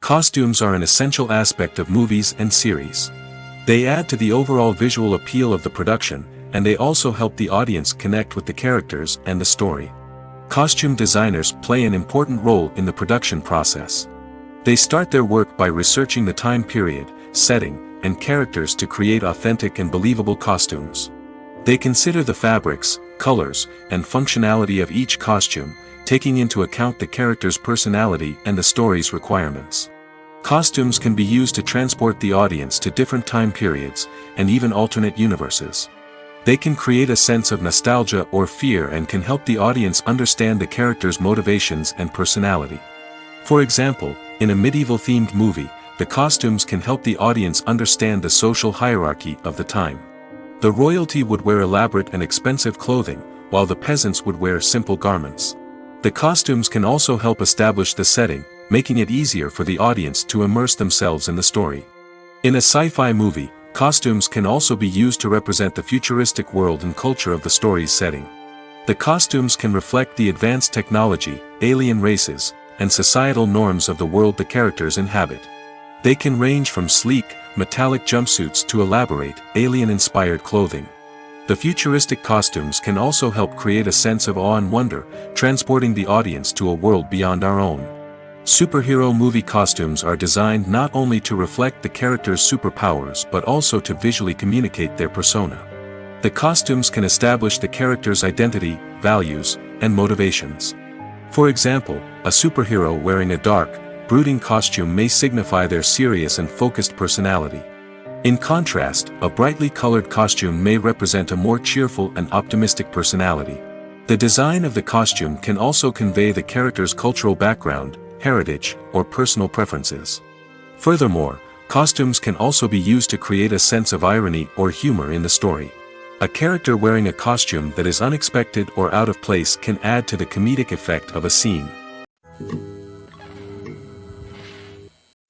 Costumes are an essential aspect of movies and series. They add to the overall visual appeal of the production, and they also help the audience connect with the characters and the story. Costume designers play an important role in the production process. They start their work by researching the time period, setting, and characters to create authentic and believable costumes. They consider the fabrics, colors, and functionality of each costume, taking into account the character's personality and the story's requirements. Costumes can be used to transport the audience to different time periods, and even alternate universes. They can create a sense of nostalgia or fear and can help the audience understand the character's motivations and personality. For example, in a medieval-themed movie, the costumes can help the audience understand the social hierarchy of the time. The royalty would wear elaborate and expensive clothing, while the peasants would wear simple garments. The costumes can also help establish the setting, making it easier for the audience to immerse themselves in the story. In a sci-fi movie, costumes can also be used to represent the futuristic world and culture of the story's setting. The costumes can reflect the advanced technology, alien races, and societal norms of the world the characters inhabit. They can range from sleek, metallic jumpsuits to elaborate, alien-inspired clothing. The futuristic costumes can also help create a sense of awe and wonder, transporting the audience to a world beyond our own. Superhero movie costumes are designed not only to reflect the character's superpowers but also to visually communicate their persona. The costumes can establish the character's identity, values, and motivations. For example, a superhero wearing a dark, brooding costume may signify their serious and focused personality. In contrast, a brightly colored costume may represent a more cheerful and optimistic personality. The design of the costume can also convey the character's cultural background, heritage, or personal preferences. Furthermore, Costumes can also be used to create a sense of irony or humor in the story. A character wearing a costume that is unexpected or out of place can add to the comedic effect of a scene.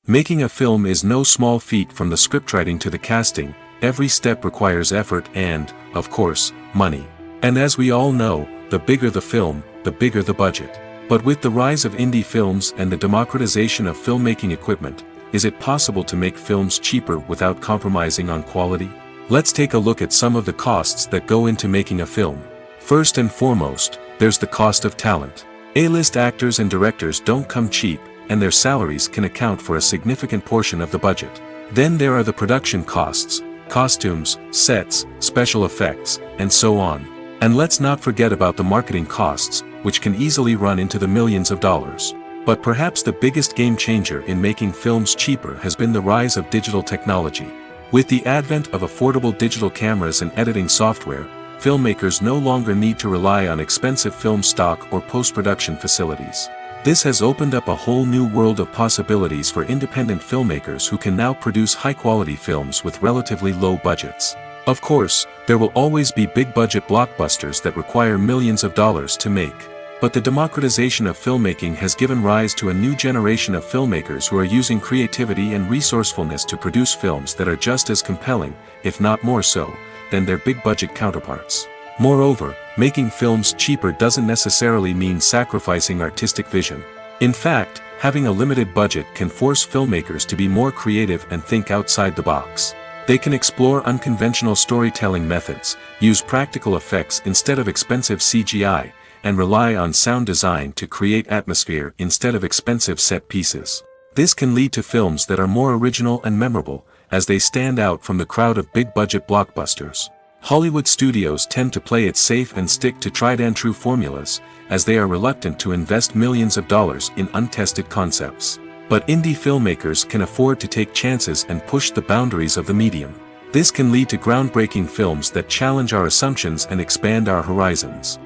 Making a film is no small feat. From the scriptwriting to the casting, every step requires effort and, of course, money. And as we all know, the bigger the film, the bigger the budget. But with the rise of indie films and the democratization of filmmaking equipment, is it possible to make films cheaper without compromising on quality? Let's take a look at some of the costs that go into making a film. First and foremost, there's the cost of talent. A-list actors and directors don't come cheap, and their salaries can account for a significant portion of the budget. Then there are the production costs, costumes, sets, special effects, and so on. And let's not forget about the marketing costs, which can easily run into the millions of dollars. But perhaps the biggest game changer in making films cheaper has been the rise of digital technology. With the advent of affordable digital cameras and editing software, filmmakers no longer need to rely on expensive film stock or post-production facilities. This has opened up a whole new world of possibilities for independent filmmakers who can now produce high-quality films with relatively low budgets. Of course, there will always be big-budget blockbusters that require millions of dollars to make. But the democratization of filmmaking has given rise to a new generation of filmmakers who are using creativity and resourcefulness to produce films that are just as compelling, if not more so, than their big-budget counterparts. Moreover, making films cheaper doesn't necessarily mean sacrificing artistic vision. In fact, having a limited budget can force filmmakers to be more creative and think outside the box. They can explore unconventional storytelling methods, use practical effects instead of expensive CGI, and rely on sound design to create atmosphere instead of expensive set pieces. This can lead to films that are more original and memorable, as they stand out from the crowd of big-budget blockbusters. Hollywood studios tend to play it safe and stick to tried-and-true formulas, as they are reluctant to invest millions of dollars in untested concepts. But indie filmmakers can afford to take chances and push the boundaries of the medium. This can lead to groundbreaking films that challenge our assumptions and expand our horizons.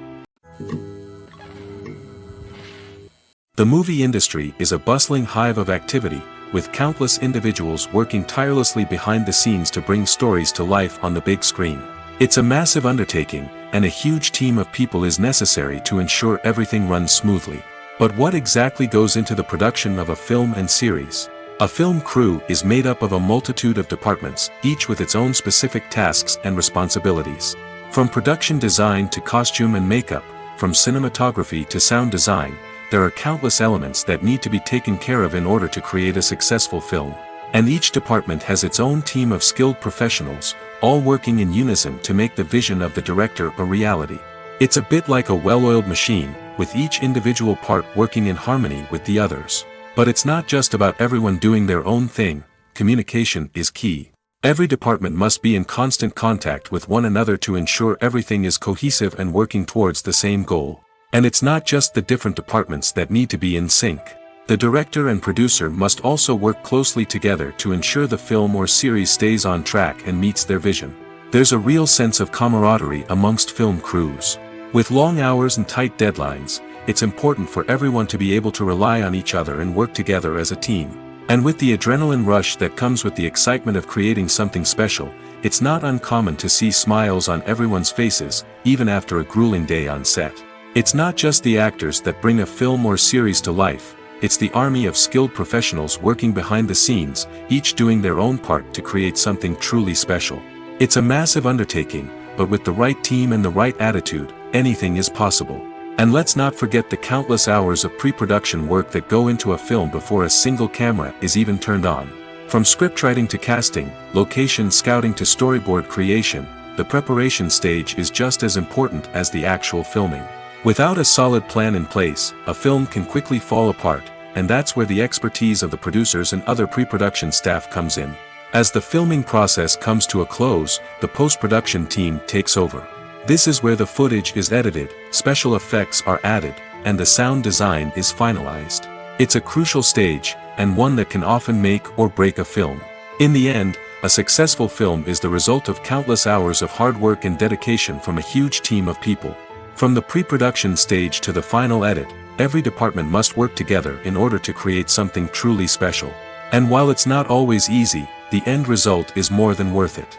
The movie industry is a bustling hive of activity, with countless individuals working tirelessly behind the scenes to bring stories to life on the big screen. It's a massive undertaking, and a huge team of people is necessary to ensure everything runs smoothly. But what exactly goes into the production of a film and series? A film crew is made up of a multitude of departments, each with its own specific tasks and responsibilities. From production design to costume and makeup, from cinematography to sound design, there are countless elements that need to be taken care of in order to create a successful film. And each department has its own team of skilled professionals, all working in unison to make the vision of the director a reality. It's a bit like a well-oiled machine, with each individual part working in harmony with the others. But it's not just about everyone doing their own thing. Communication is key. Every department must be in constant contact with one another to ensure everything is cohesive and working towards the same goal. And it's not just the different departments that need to be in sync. The director and producer must also work closely together to ensure the film or series stays on track and meets their vision. There's a real sense of camaraderie amongst film crews. With long hours and tight deadlines, it's important for everyone to be able to rely on each other and work together as a team. And with the adrenaline rush that comes with the excitement of creating something special, it's not uncommon to see smiles on everyone's faces, even after a grueling day on set. It's not just the actors that bring a film or series to life. It's the army of skilled professionals working behind the scenes, each doing their own part to create something truly special. It's a massive undertaking, but with the right team and the right attitude, anything is possible. And let's not forget the countless hours of pre-production work that go into a film before a single camera is even turned on. From scriptwriting to casting, location scouting to storyboard creation, the preparation stage is just as important as the actual filming. Without a solid plan in place, a film can quickly fall apart, and that's where the expertise of the producers and other pre-production staff comes in. As the filming process comes to a close, the post-production team takes over. This is where the footage is edited, special effects are added, and the sound design is finalized. It's a crucial stage, and one that can often make or break a film. In the end, a successful film is the result of countless hours of hard work and dedication from a huge team of people. From the pre-production stage to the final edit, every department must work together in order to create something truly special. And while it's not always easy, the end result is more than worth it.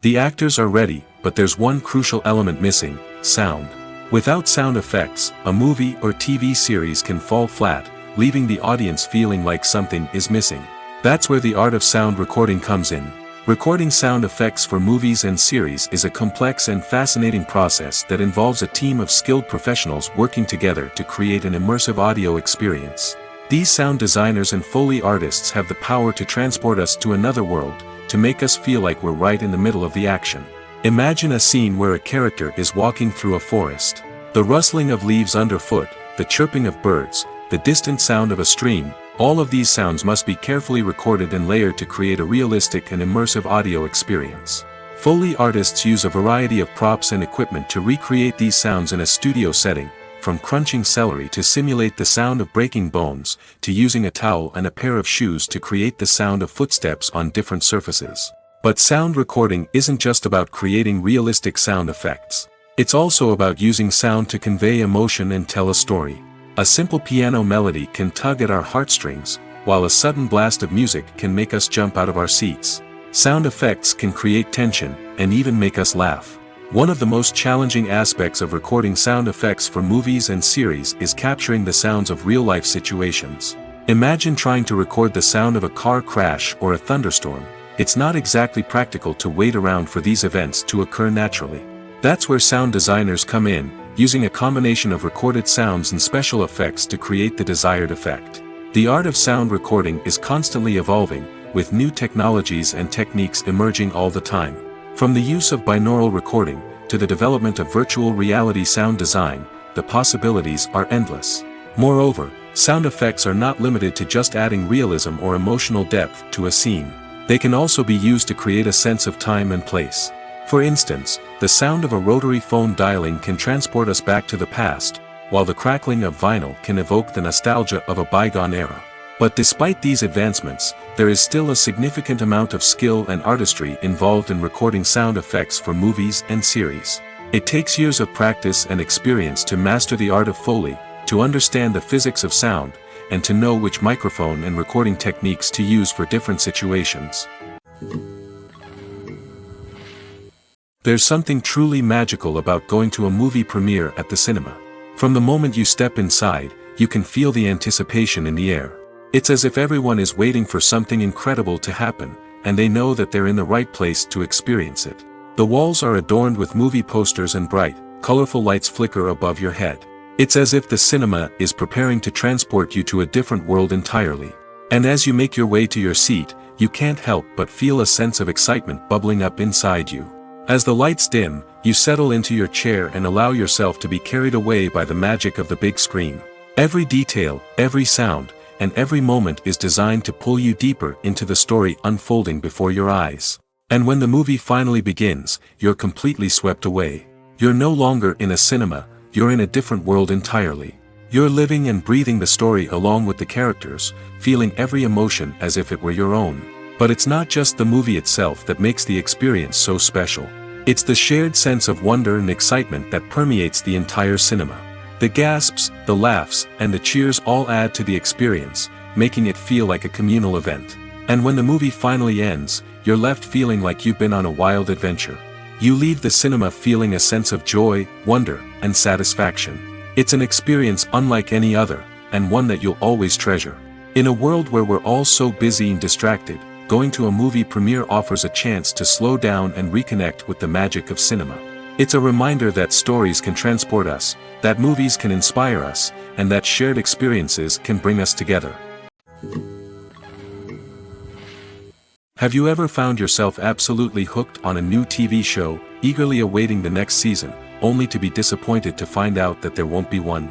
The actors are ready, but there's one crucial element missing: sound. Without sound effects, a movie or TV series can fall flat, leaving the audience feeling like something is missing. That's where the art of sound recording comes in. Recording sound effects for movies and series is a complex and fascinating process that involves a team of skilled professionals working together to create an immersive audio experience. These sound designers and Foley artists have the power to transport us to another world, to make us feel like we're right in the middle of the action. Imagine a scene where a character is walking through a forest. The rustling of leaves underfoot, the chirping of birds, the distant sound of a stream, all of these sounds must be carefully recorded and layered to create a realistic and immersive audio experience. Foley artists use a variety of props and equipment to recreate these sounds in a studio setting, from crunching celery to simulate the sound of breaking bones, to using a towel and a pair of shoes to create the sound of footsteps on different surfaces. But sound recording isn't just about creating realistic sound effects. It's also about using sound to convey emotion and tell a story. A simple piano melody can tug at our heartstrings, while a sudden blast of music can make us jump out of our seats. Sound effects can create tension, and even make us laugh. One of the most challenging aspects of recording sound effects for movies and series is capturing the sounds of real-life situations. Imagine trying to record the sound of a car crash or a thunderstorm. It's not exactly practical to wait around for these events to occur naturally. That's where sound designers come in, using a combination of recorded sounds and special effects to create the desired effect. The art of sound recording is constantly evolving, with new technologies and techniques emerging all the time. From the use of binaural recording, to the development of virtual reality sound design, the possibilities are endless. Moreover, sound effects are not limited to just adding realism or emotional depth to a scene. They can also be used to create a sense of time and place. For instance, the sound of a rotary phone dialing can transport us back to the past, while the crackling of vinyl can evoke the nostalgia of a bygone era. But despite these advancements, there is still a significant amount of skill and artistry involved in recording sound effects for movies and series. It takes years of practice and experience to master the art of Foley, to understand the physics of sound, and to know which microphone and recording techniques to use for different situations. There's something truly magical about going to a movie premiere at the cinema. From the moment you step inside, you can feel the anticipation in the air. It's as if everyone is waiting for something incredible to happen, and they know that they're in the right place to experience it. The walls are adorned with movie posters and bright, colorful lights flicker above your head. It's as if the cinema is preparing to transport you to a different world entirely. And as you make your way to your seat, you can't help but feel a sense of excitement bubbling up inside you. As the lights dim, you settle into your chair and allow yourself to be carried away by the magic of the big screen. Every detail, every sound, and every moment is designed to pull you deeper into the story unfolding before your eyes. And when the movie finally begins, you're completely swept away. You're no longer in a cinema, you're in a different world entirely. You're living and breathing the story along with the characters, feeling every emotion as if it were your own. But it's not just the movie itself that makes the experience so special. It's the shared sense of wonder and excitement that permeates the entire cinema. The gasps, the laughs, and the cheers all add to the experience, making it feel like a communal event. And when the movie finally ends, you're left feeling like you've been on a wild adventure. You leave the cinema feeling a sense of joy, wonder, and satisfaction. It's an experience unlike any other, and one that you'll always treasure. In a world where we're all so busy and distracted, going to a movie premiere offers a chance to slow down and reconnect with the magic of cinema. It's a reminder that stories can transport us, that movies can inspire us, and that shared experiences can bring us together. Have you ever found yourself absolutely hooked on a new TV show, eagerly awaiting the next season, only to be disappointed to find out that there won't be one?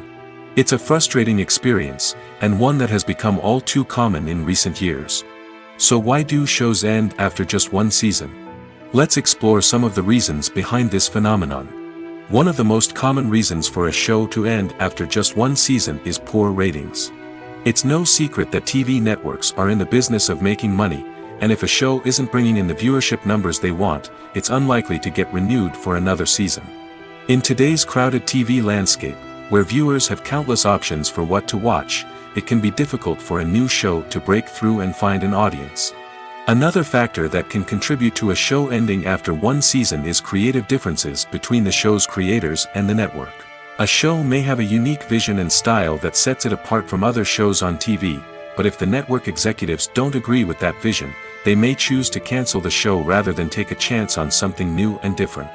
It's a frustrating experience, and one that has become all too common in recent years. So why do shows end after just one season? Let's explore some of the reasons behind this phenomenon. One of the most common reasons for a show to end after just one season is poor ratings. It's no secret that TV networks are in the business of making money, and if a show isn't bringing in the viewership numbers they want, it's unlikely to get renewed for another season. In today's crowded TV landscape, Where viewers have countless options for what to watch, it can be difficult for a new show to break through and find an audience. Another factor that can contribute to a show ending after one season is creative differences between the show's creators and the network. A show may have a unique vision and style that sets it apart from other shows on TV, but if the network executives don't agree with that vision, they may choose to cancel the show rather than take a chance on something new and different.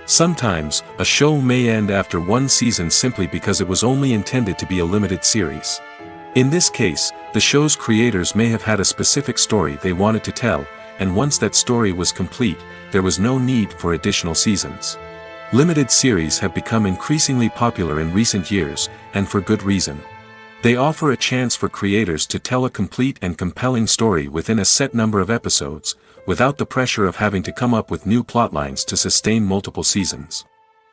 Sometimes, a show may end after one season simply because it was only intended to be a limited series. In this case, the show's creators may have had a specific story they wanted to tell, and once that story was complete, there was no need for additional seasons. Limited series have become increasingly popular in recent years, and for good reason. They offer a chance for creators to tell a complete and compelling story within a set number of episodes, without the pressure of having to come up with new plotlines to sustain multiple seasons.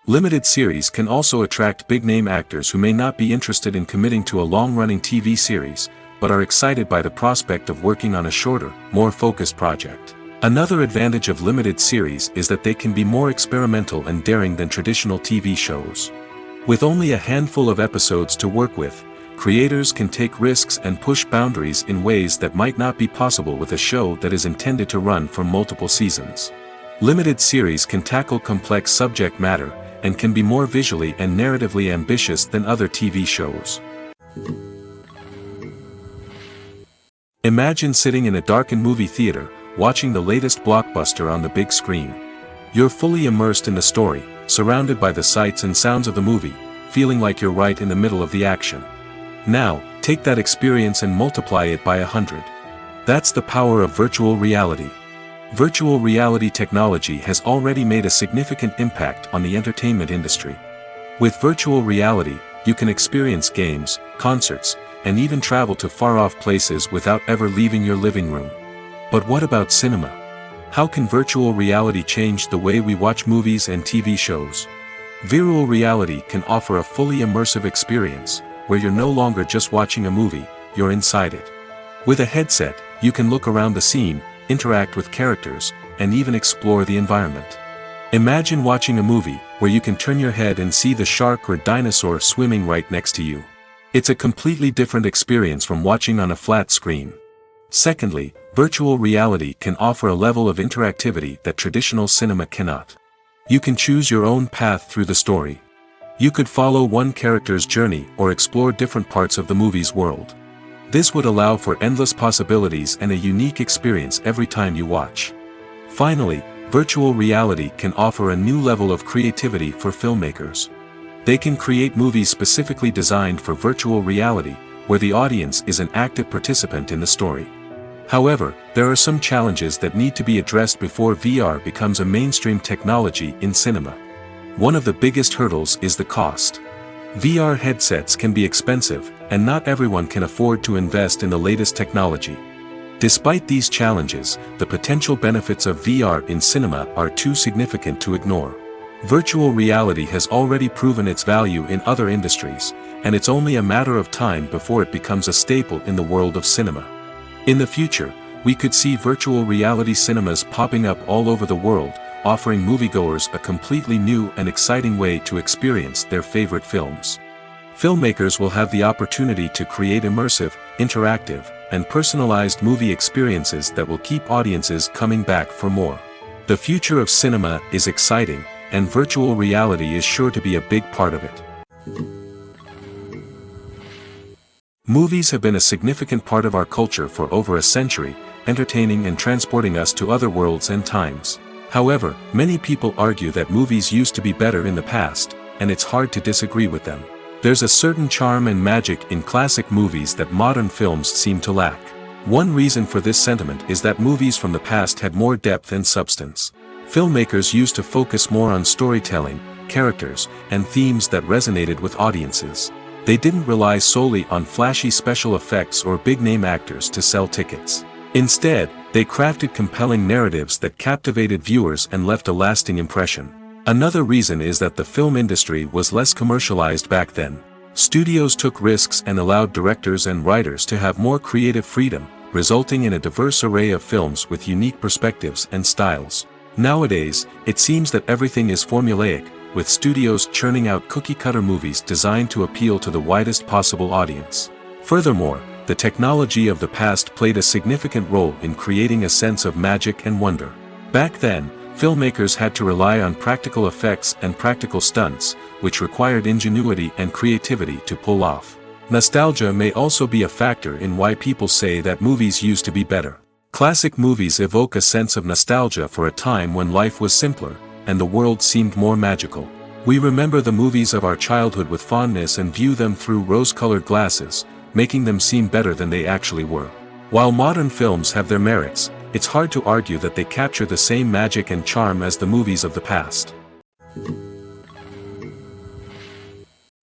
Limited series can also attract big-name actors who may not be interested in committing to a long-running TV series, but are excited by the prospect of working on a shorter, more focused project. Another advantage of limited series is that they can be more experimental and daring than traditional TV shows. With only a handful of episodes to work with, creators can take risks and push boundaries in ways that might not be possible with a show that is intended to run for multiple seasons. Limited series can tackle complex subject matter, and can be more visually and narratively ambitious than other TV shows. Imagine sitting in a darkened movie theater, watching the latest blockbuster on the big screen. You're fully immersed in the story, surrounded by the sights and sounds of the movie, feeling like you're right in the middle of the action. Now, take that experience and multiply it by 100. That's the power of virtual reality. Virtual reality technology has already made a significant impact on the entertainment industry. With virtual reality, you can experience games, concerts, and even travel to far-off places without ever leaving your living room. But what about cinema? How can virtual reality change the way we watch movies and TV shows? Virtual reality can offer a fully immersive experience, where you're no longer just watching a movie, you're inside it. With a headset, you can look around the scene, interact with characters, and even explore the environment. Imagine watching a movie where you can turn your head and see the shark or dinosaur swimming right next to you. It's a completely different experience from watching on a flat screen. Secondly, virtual reality can offer a level of interactivity that traditional cinema cannot. You can choose your own path through the story. You could follow one character's journey or explore different parts of the movie's world. This would allow for endless possibilities and a unique experience every time you watch. Finally, virtual reality can offer a new level of creativity for filmmakers. They can create movies specifically designed for virtual reality, where the audience is an active participant in the story. However, there are some challenges that need to be addressed before VR becomes a mainstream technology in cinema. One of the biggest hurdles is the cost. VR headsets can be expensive, and not everyone can afford to invest in the latest technology. Despite these challenges, the potential benefits of VR in cinema are too significant to ignore. Virtual reality has already proven its value in other industries, and it's only a matter of time before it becomes a staple in the world of cinema. In the future, we could see virtual reality cinemas popping up all over the world, offering moviegoers a completely new and exciting way to experience their favorite films. Filmmakers will have the opportunity to create immersive, interactive, and personalized movie experiences that will keep audiences coming back for more. The future of cinema is exciting, and virtual reality is sure to be a big part of it. Movies have been a significant part of our culture for over a century, entertaining and transporting us to other worlds and times. However, many people argue that movies used to be better in the past, and it's hard to disagree with them. There's a certain charm and magic in classic movies that modern films seem to lack. One reason for this sentiment is that movies from the past had more depth and substance. Filmmakers used to focus more on storytelling, characters, and themes that resonated with audiences. They didn't rely solely on flashy special effects or big-name actors to sell tickets. Instead, they crafted compelling narratives that captivated viewers and left a lasting impression. Another reason is that the film industry was less commercialized back then. Studios took risks and allowed directors and writers to have more creative freedom, resulting in a diverse array of films with unique perspectives and styles. Nowadays, it seems that everything is formulaic, with studios churning out cookie-cutter movies designed to appeal to the widest possible audience. Furthermore, the technology of the past played a significant role in creating a sense of magic and wonder. Back then, filmmakers had to rely on practical effects and practical stunts, which required ingenuity and creativity to pull off. Nostalgia may also be a factor in why people say that movies used to be better. Classic movies evoke a sense of nostalgia for a time when life was simpler, and the world seemed more magical. We remember the movies of our childhood with fondness and view them through rose-colored glasses, making them seem better than they actually were. While modern films have their merits, it's hard to argue that they capture the same magic and charm as the movies of the past.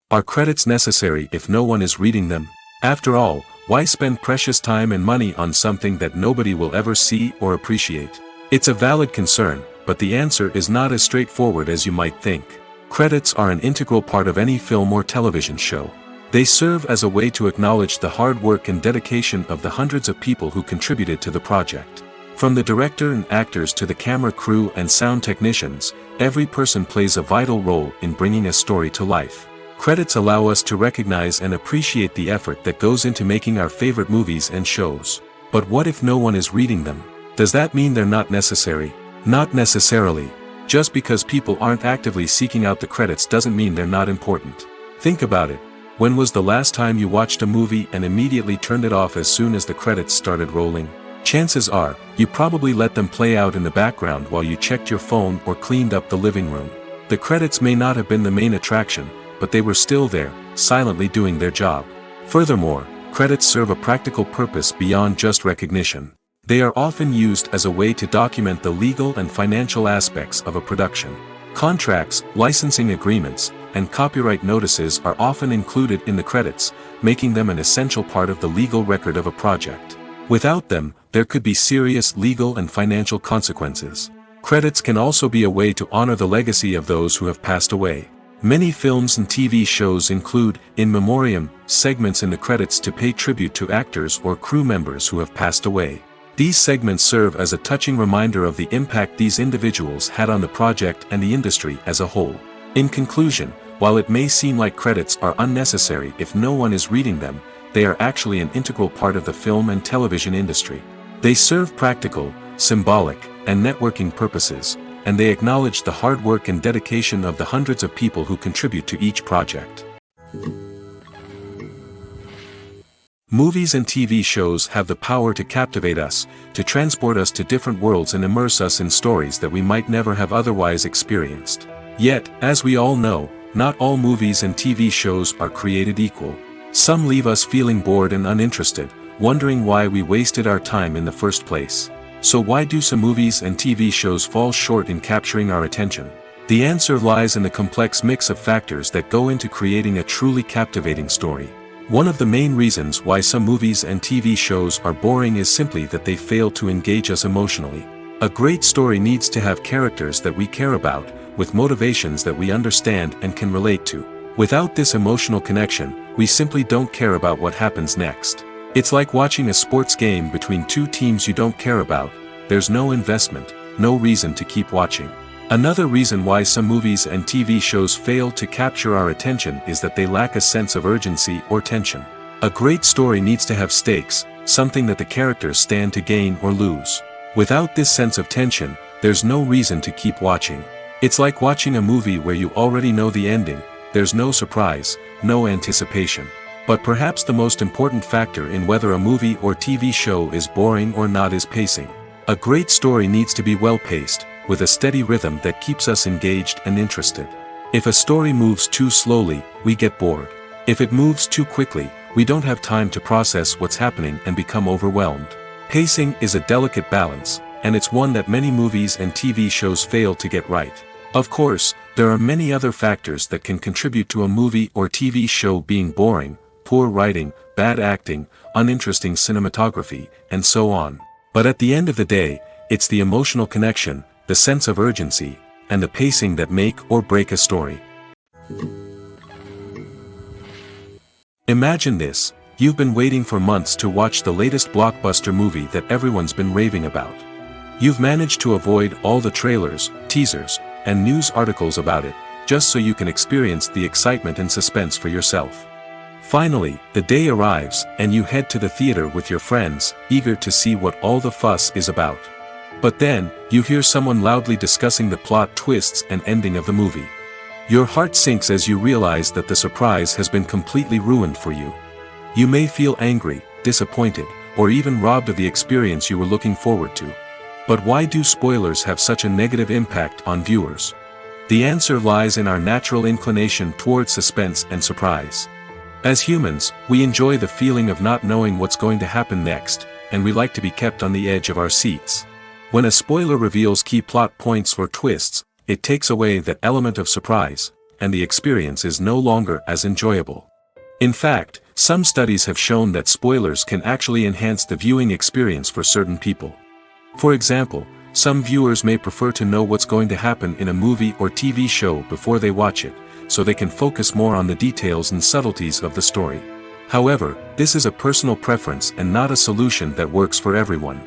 Are credits necessary if no one is reading them? After all, why spend precious time and money on something that nobody will ever see or appreciate? It's a valid concern, but the answer is not as straightforward as you might think. Credits are an integral part of any film or television show. They serve as a way to acknowledge the hard work and dedication of the hundreds of people who contributed to the project. From the director and actors to the camera crew and sound technicians, every person plays a vital role in bringing a story to life. Credits allow us to recognize and appreciate the effort that goes into making our favorite movies and shows. But what if no one is reading them? Does that mean they're not necessary? Not necessarily. Just because people aren't actively seeking out the credits doesn't mean they're not important. Think about it. When was the last time you watched a movie and immediately turned it off as soon as the credits started rolling? Chances are, you probably let them play out in the background while you checked your phone or cleaned up the living room. The credits may not have been the main attraction, but they were still there, silently doing their job. Furthermore, credits serve a practical purpose beyond just recognition. They are often used as a way to document the legal and financial aspects of a production. Contracts, licensing agreements, and copyright notices are often included in the credits, making them an essential part of the legal record of a project. Without them, there could be serious legal and financial consequences. Credits can also be a way to honor the legacy of those who have passed away. Many films and TV shows include, in memoriam, segments in the credits to pay tribute to actors or crew members who have passed away. These segments serve as a touching reminder of the impact these individuals had on the project and the industry as a whole. In conclusion, while it may seem like credits are unnecessary if no one is reading them, they are actually an integral part of the film and television industry. They serve practical, symbolic, and networking purposes, and they acknowledge the hard work and dedication of the hundreds of people who contribute to each project. Movies and TV shows have the power to captivate us, to transport us to different worlds and immerse us in stories that we might never have otherwise experienced. Yet, as we all know, not all movies and TV shows are created equal. Some leave us feeling bored and uninterested, wondering why we wasted our time in the first place. So why do some movies and TV shows fall short in capturing our attention? The answer lies in the complex mix of factors that go into creating a truly captivating story. One of the main reasons why some movies and TV shows are boring is simply that they fail to engage us emotionally. A great story needs to have characters that we care about, with motivations that we understand and can relate to. Without this emotional connection, we simply don't care about what happens next. It's like watching a sports game between two teams you don't care about. There's no investment, no reason to keep watching. Another reason why some movies and TV shows fail to capture our attention is that they lack a sense of urgency or tension. A great story needs to have stakes, something that the characters stand to gain or lose. Without this sense of tension, there's no reason to keep watching. It's like watching a movie where you already know the ending. There's no surprise, no anticipation. But perhaps the most important factor in whether a movie or TV show is boring or not is pacing. A great story needs to be well-paced, with a steady rhythm that keeps us engaged and interested. If a story moves too slowly, we get bored. If it moves too quickly, we don't have time to process what's happening and become overwhelmed. Pacing is a delicate balance, and it's one that many movies and TV shows fail to get right. Of course, there are many other factors that can contribute to a movie or TV show being boring: poor writing, bad acting, uninteresting cinematography, and so on. But at the end of the day, it's the emotional connection, the sense of urgency, and the pacing that make or break a story. Imagine this: you've been waiting for months to watch the latest blockbuster movie that everyone's been raving about. You've managed to avoid all the trailers, teasers, and news articles about it, just so you can experience the excitement and suspense for yourself. Finally, the day arrives, and you head to the theater with your friends, eager to see what all the fuss is about. But then, you hear someone loudly discussing the plot twists and ending of the movie. Your heart sinks as you realize that the surprise has been completely ruined for you. You may feel angry, disappointed, or even robbed of the experience you were looking forward to. But why do spoilers have such a negative impact on viewers? The answer lies in our natural inclination toward suspense and surprise. As humans, we enjoy the feeling of not knowing what's going to happen next, and we like to be kept on the edge of our seats. When a spoiler reveals key plot points or twists, it takes away that element of surprise, and the experience is no longer as enjoyable. In fact, some studies have shown that spoilers can actually enhance the viewing experience for certain people. For example, some viewers may prefer to know what's going to happen in a movie or TV show before they watch it, so they can focus more on the details and subtleties of the story. However, this is a personal preference and not a solution that works for everyone.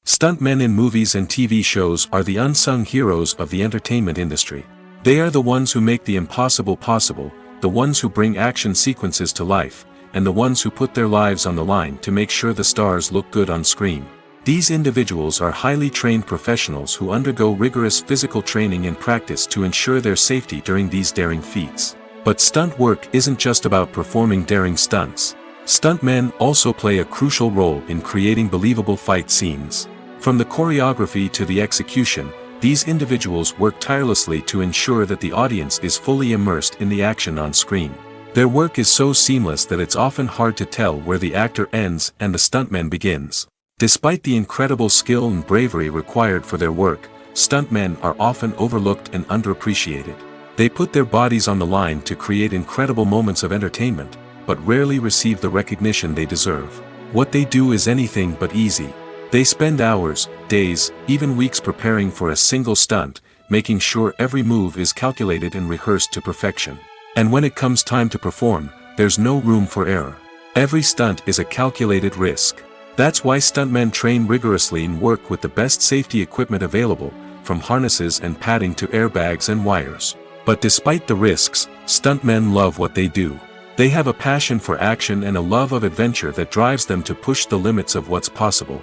Stuntmen in movies and TV shows are the unsung heroes of the entertainment industry. They are the ones who make the impossible possible, the ones who bring action sequences to life, and the ones who put their lives on the line to make sure the stars look good on screen. These individuals are highly trained professionals who undergo rigorous physical training and practice to ensure their safety during these daring feats. But stunt work isn't just about performing daring stunts. Stuntmen also play a crucial role in creating believable fight scenes. From the choreography to the execution, these individuals work tirelessly to ensure that the audience is fully immersed in the action on screen. Their work is so seamless that it's often hard to tell where the actor ends and the stuntman begins. Despite the incredible skill and bravery required for their work, stuntmen are often overlooked and underappreciated. They put their bodies on the line to create incredible moments of entertainment, but rarely receive the recognition they deserve. What they do is anything but easy. They spend hours, days, even weeks preparing for a single stunt, making sure every move is calculated and rehearsed to perfection. And when it comes time to perform, there's no room for error. Every stunt is a calculated risk. That's why stuntmen train rigorously and work with the best safety equipment available, from harnesses and padding to airbags and wires. But despite the risks, stuntmen love what they do. They have a passion for action and a love of adventure that drives them to push the limits of what's possible.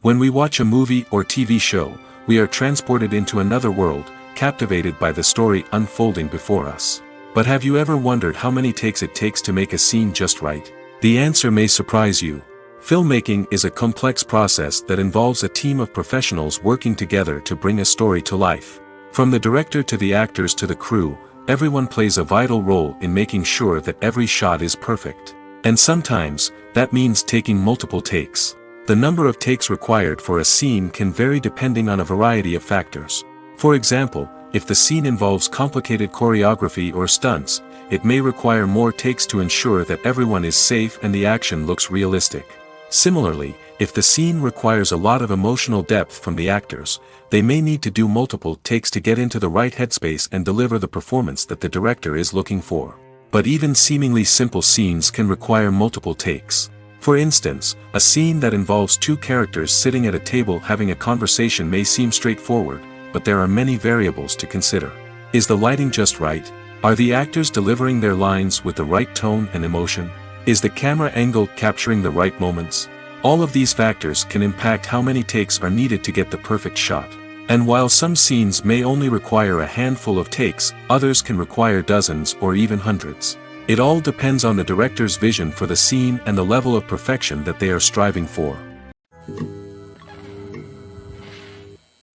When we watch a movie or TV show, we are transported into another world, captivated by the story unfolding before us. But have you ever wondered how many takes it takes to make a scene just right? The answer may surprise you. Filmmaking is a complex process that involves a team of professionals working together to bring a story to life. From the director to the actors to the crew, everyone plays a vital role in making sure that every shot is perfect. And sometimes, that means taking multiple takes. The number of takes required for a scene can vary depending on a variety of factors. For example, if the scene involves complicated choreography or stunts, it may require more takes to ensure that everyone is safe and the action looks realistic. Similarly, if the scene requires a lot of emotional depth from the actors, they may need to do multiple takes to get into the right headspace and deliver the performance that the director is looking for. But even seemingly simple scenes can require multiple takes. For instance, a scene that involves two characters sitting at a table having a conversation may seem straightforward, but there are many variables to consider. Is the lighting just right? Are the actors delivering their lines with the right tone and emotion? Is the camera angle capturing the right moments? All of these factors can impact how many takes are needed to get the perfect shot. And while some scenes may only require a handful of takes, others can require dozens or even hundreds. It all depends on the director's vision for the scene and the level of perfection that they are striving for.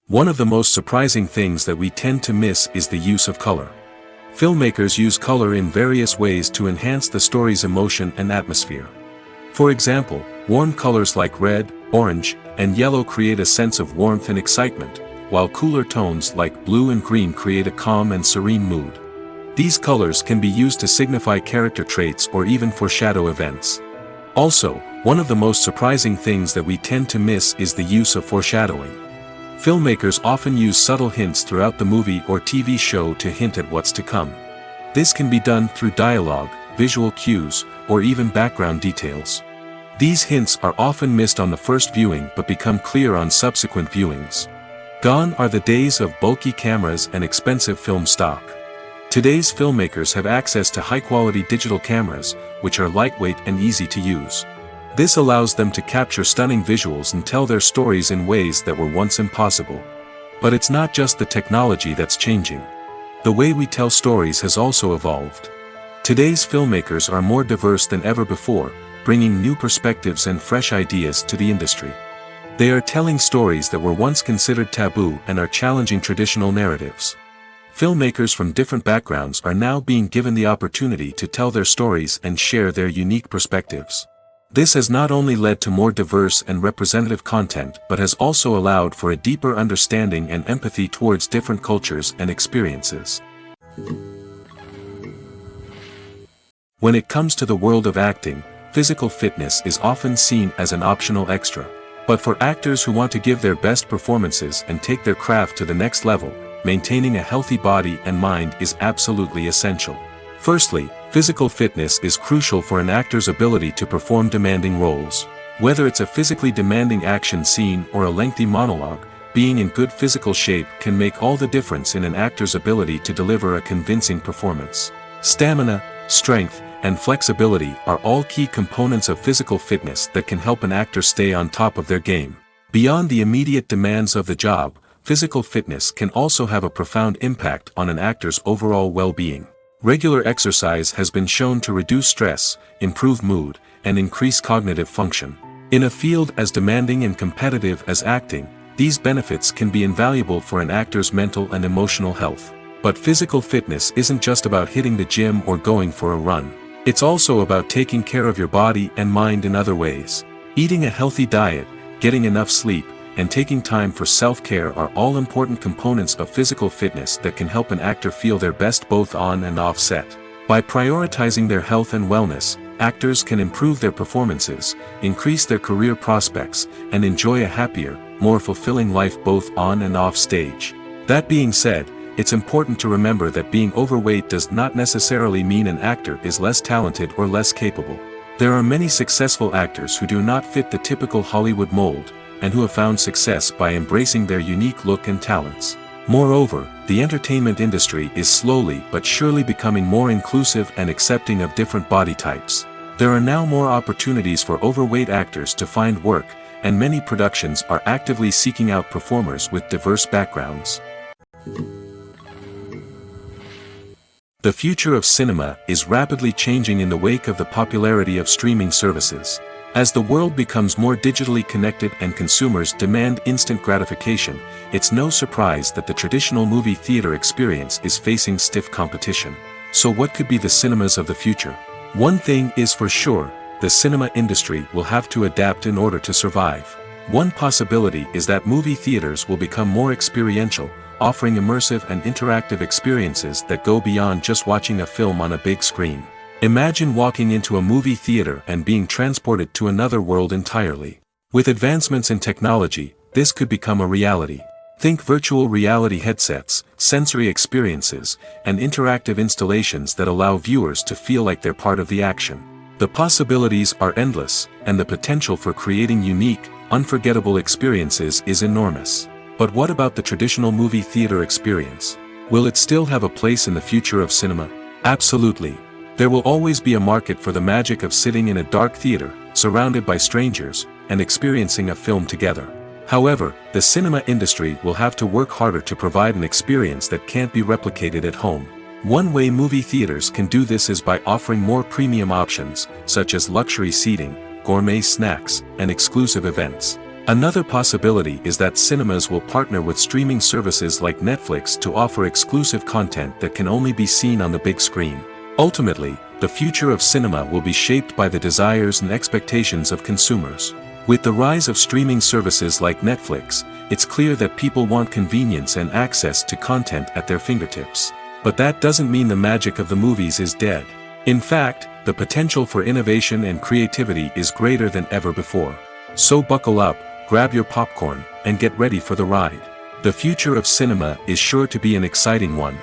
One of the most surprising things that we tend to miss is the use of color. Filmmakers use color in various ways to enhance the story's emotion and atmosphere. For example, warm colors like red, orange, and yellow create a sense of warmth and excitement, while cooler tones like blue and green create a calm and serene mood. These colors can be used to signify character traits or even foreshadow events. Also, one of the most surprising things that we tend to miss is the use of foreshadowing. Filmmakers often use subtle hints throughout the movie or TV show to hint at what's to come. This can be done through dialogue, visual cues, or even background details. These hints are often missed on the first viewing but become clear on subsequent viewings. Gone are the days of bulky cameras and expensive film stock. Today's filmmakers have access to high-quality digital cameras, which are lightweight and easy to use. This allows them to capture stunning visuals and tell their stories in ways that were once impossible. But it's not just the technology that's changing. The way we tell stories has also evolved. Today's filmmakers are more diverse than ever before, bringing new perspectives and fresh ideas to the industry. They are telling stories that were once considered taboo and are challenging traditional narratives. Filmmakers from different backgrounds are now being given the opportunity to tell their stories and share their unique perspectives. This has not only led to more diverse and representative content but has also allowed for a deeper understanding and empathy towards different cultures and experiences. When it comes to the world of acting, physical fitness is often seen as an optional extra. But for actors who want to give their best performances and take their craft to the next level, maintaining a healthy body and mind is absolutely essential. Firstly, physical fitness is crucial for an actor's ability to perform demanding roles. Whether it's a physically demanding action scene or a lengthy monologue, being in good physical shape can make all the difference in an actor's ability to deliver a convincing performance. Stamina, strength, and flexibility are all key components of physical fitness that can help an actor stay on top of their game. Beyond the immediate demands of the job, physical fitness can also have a profound impact on an actor's overall well-being. Regular exercise has been shown to reduce stress, improve mood, and increase cognitive function. In a field as demanding and competitive as acting, these benefits can be invaluable for an actor's mental and emotional health. But physical fitness isn't just about hitting the gym or going for a run. It's also about taking care of your body and mind in other ways. Eating a healthy diet, getting enough sleep, and taking time for self-care are all important components of physical fitness that can help an actor feel their best both on and off set. By prioritizing their health and wellness, actors can improve their performances, increase their career prospects, and enjoy a happier, more fulfilling life both on and off stage. That being said, it's important to remember that being overweight does not necessarily mean an actor is less talented or less capable. There are many successful actors who do not fit the typical Hollywood mold, and who have found success by embracing their unique look and talents. Moreover, the entertainment industry is slowly but surely becoming more inclusive and accepting of different body types. There are now more opportunities for overweight actors to find work, and many productions are actively seeking out performers with diverse backgrounds. The future of cinema is rapidly changing in the wake of the popularity of streaming services. As the world becomes more digitally connected and consumers demand instant gratification, it's no surprise that the traditional movie theater experience is facing stiff competition. So what could be the cinemas of the future? One thing is for sure, the cinema industry will have to adapt in order to survive. One possibility is that movie theaters will become more experiential, offering immersive and interactive experiences that go beyond just watching a film on a big screen. Imagine walking into a movie theater and being transported to another world entirely. With advancements in technology, this could become a reality. Think virtual reality headsets, sensory experiences, and interactive installations that allow viewers to feel like they're part of the action. The possibilities are endless, and the potential for creating unique, unforgettable experiences is enormous. But what about the traditional movie theater experience? Will it still have a place in the future of cinema? Absolutely. There will always be a market for the magic of sitting in a dark theater, surrounded by strangers, and experiencing a film together. However, the cinema industry will have to work harder to provide an experience that can't be replicated at home. One way movie theaters can do this is by offering more premium options, such as luxury seating, gourmet snacks, and exclusive events. Another possibility is that cinemas will partner with streaming services like Netflix to offer exclusive content that can only be seen on the big screen. Ultimately, the future of cinema will be shaped by the desires and expectations of consumers. With the rise of streaming services like Netflix, it's clear that people want convenience and access to content at their fingertips. But that doesn't mean the magic of the movies is dead. In fact, the potential for innovation and creativity is greater than ever before. So buckle up, grab your popcorn, and get ready for the ride. The future of cinema is sure to be an exciting one.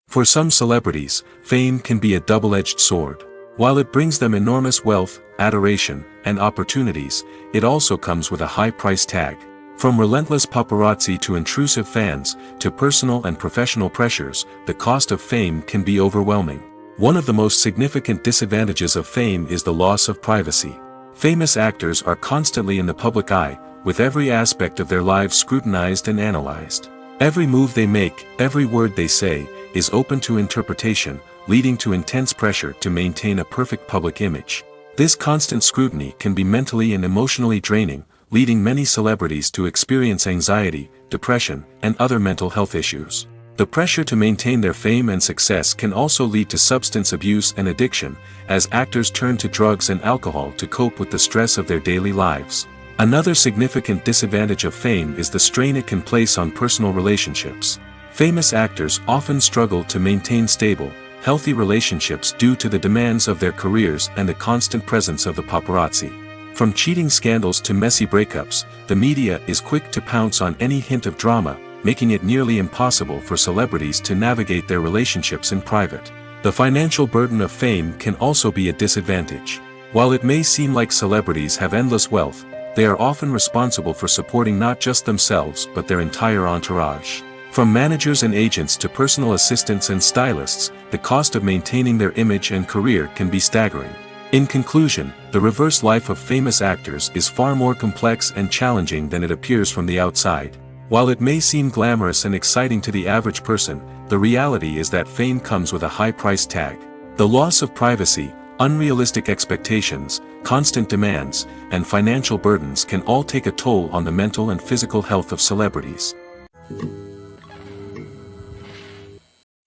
For some celebrities, fame can be a double-edged sword. While it brings them enormous wealth, adoration, and opportunities, it also comes with a high price tag. From relentless paparazzi to intrusive fans, to personal and professional pressures, the cost of fame can be overwhelming. One of the most significant disadvantages of fame is the loss of privacy. Famous actors are constantly in the public eye, with every aspect of their lives scrutinized and analyzed. Every move they make, every word they say, is open to interpretation, leading to intense pressure to maintain a perfect public image. This constant scrutiny can be mentally and emotionally draining, leading many celebrities to experience anxiety, depression, and other mental health issues. The pressure to maintain their fame and success can also lead to substance abuse and addiction, as actors turn to drugs and alcohol to cope with the stress of their daily lives. Another significant disadvantage of fame is the strain it can place on personal relationships. Famous actors often struggle to maintain stable, healthy relationships due to the demands of their careers and the constant presence of the paparazzi. From cheating scandals to messy breakups, the media is quick to pounce on any hint of drama, making it nearly impossible for celebrities to navigate their relationships in private. The financial burden of fame can also be a disadvantage. While it may seem like celebrities have endless wealth, they are often responsible for supporting not just themselves but their entire entourage. From managers and agents to personal assistants and stylists, the cost of maintaining their image and career can be staggering. In conclusion, the reverse life of famous actors is far more complex and challenging than it appears from the outside. While it may seem glamorous and exciting to the average person, the reality is that fame comes with a high price tag. The loss of privacy, unrealistic expectations, constant demands, and financial burdens can all take a toll on the mental and physical health of celebrities.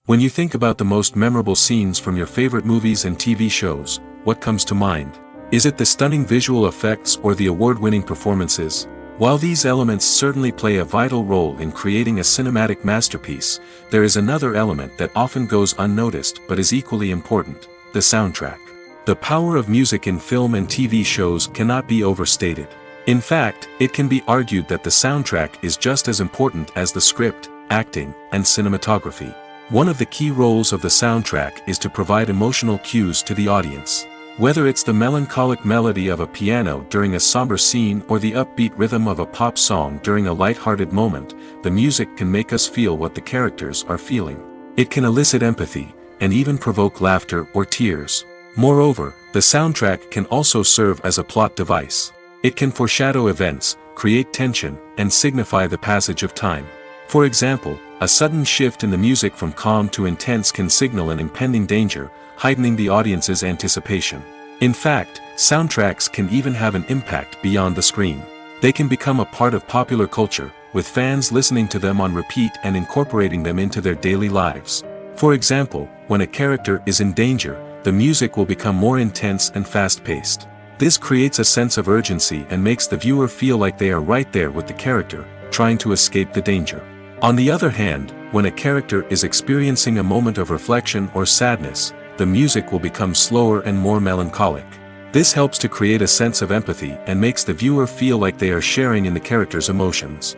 When you think about the most memorable scenes from your favorite movies and TV shows, what comes to mind? Is it the stunning visual effects or the award-winning performances? While these elements certainly play a vital role in creating a cinematic masterpiece, there is another element that often goes unnoticed but is equally important: the soundtrack. The power of music in film and TV shows cannot be overstated. In fact, it can be argued that the soundtrack is just as important as the script, acting, and cinematography. One of the key roles of the soundtrack is to provide emotional cues to the audience. Whether it's the melancholic melody of a piano during a somber scene or the upbeat rhythm of a pop song during a light-hearted moment, the music can make us feel what the characters are feeling. It can elicit empathy, and even provoke laughter or tears. Moreover, the soundtrack can also serve as a plot device. It can foreshadow events, create tension, and signify the passage of time. For example, a sudden shift in the music from calm to intense can signal an impending danger, heightening the audience's anticipation. In fact, soundtracks can even have an impact beyond the screen. They can become a part of popular culture, with fans listening to them on repeat and incorporating them into their daily lives. For example, when a character is in danger, the music will become more intense and fast-paced. This creates a sense of urgency and makes the viewer feel like they are right there with the character, trying to escape the danger. On the other hand, when a character is experiencing a moment of reflection or sadness, the music will become slower and more melancholic. This helps to create a sense of empathy and makes the viewer feel like they are sharing in the character's emotions.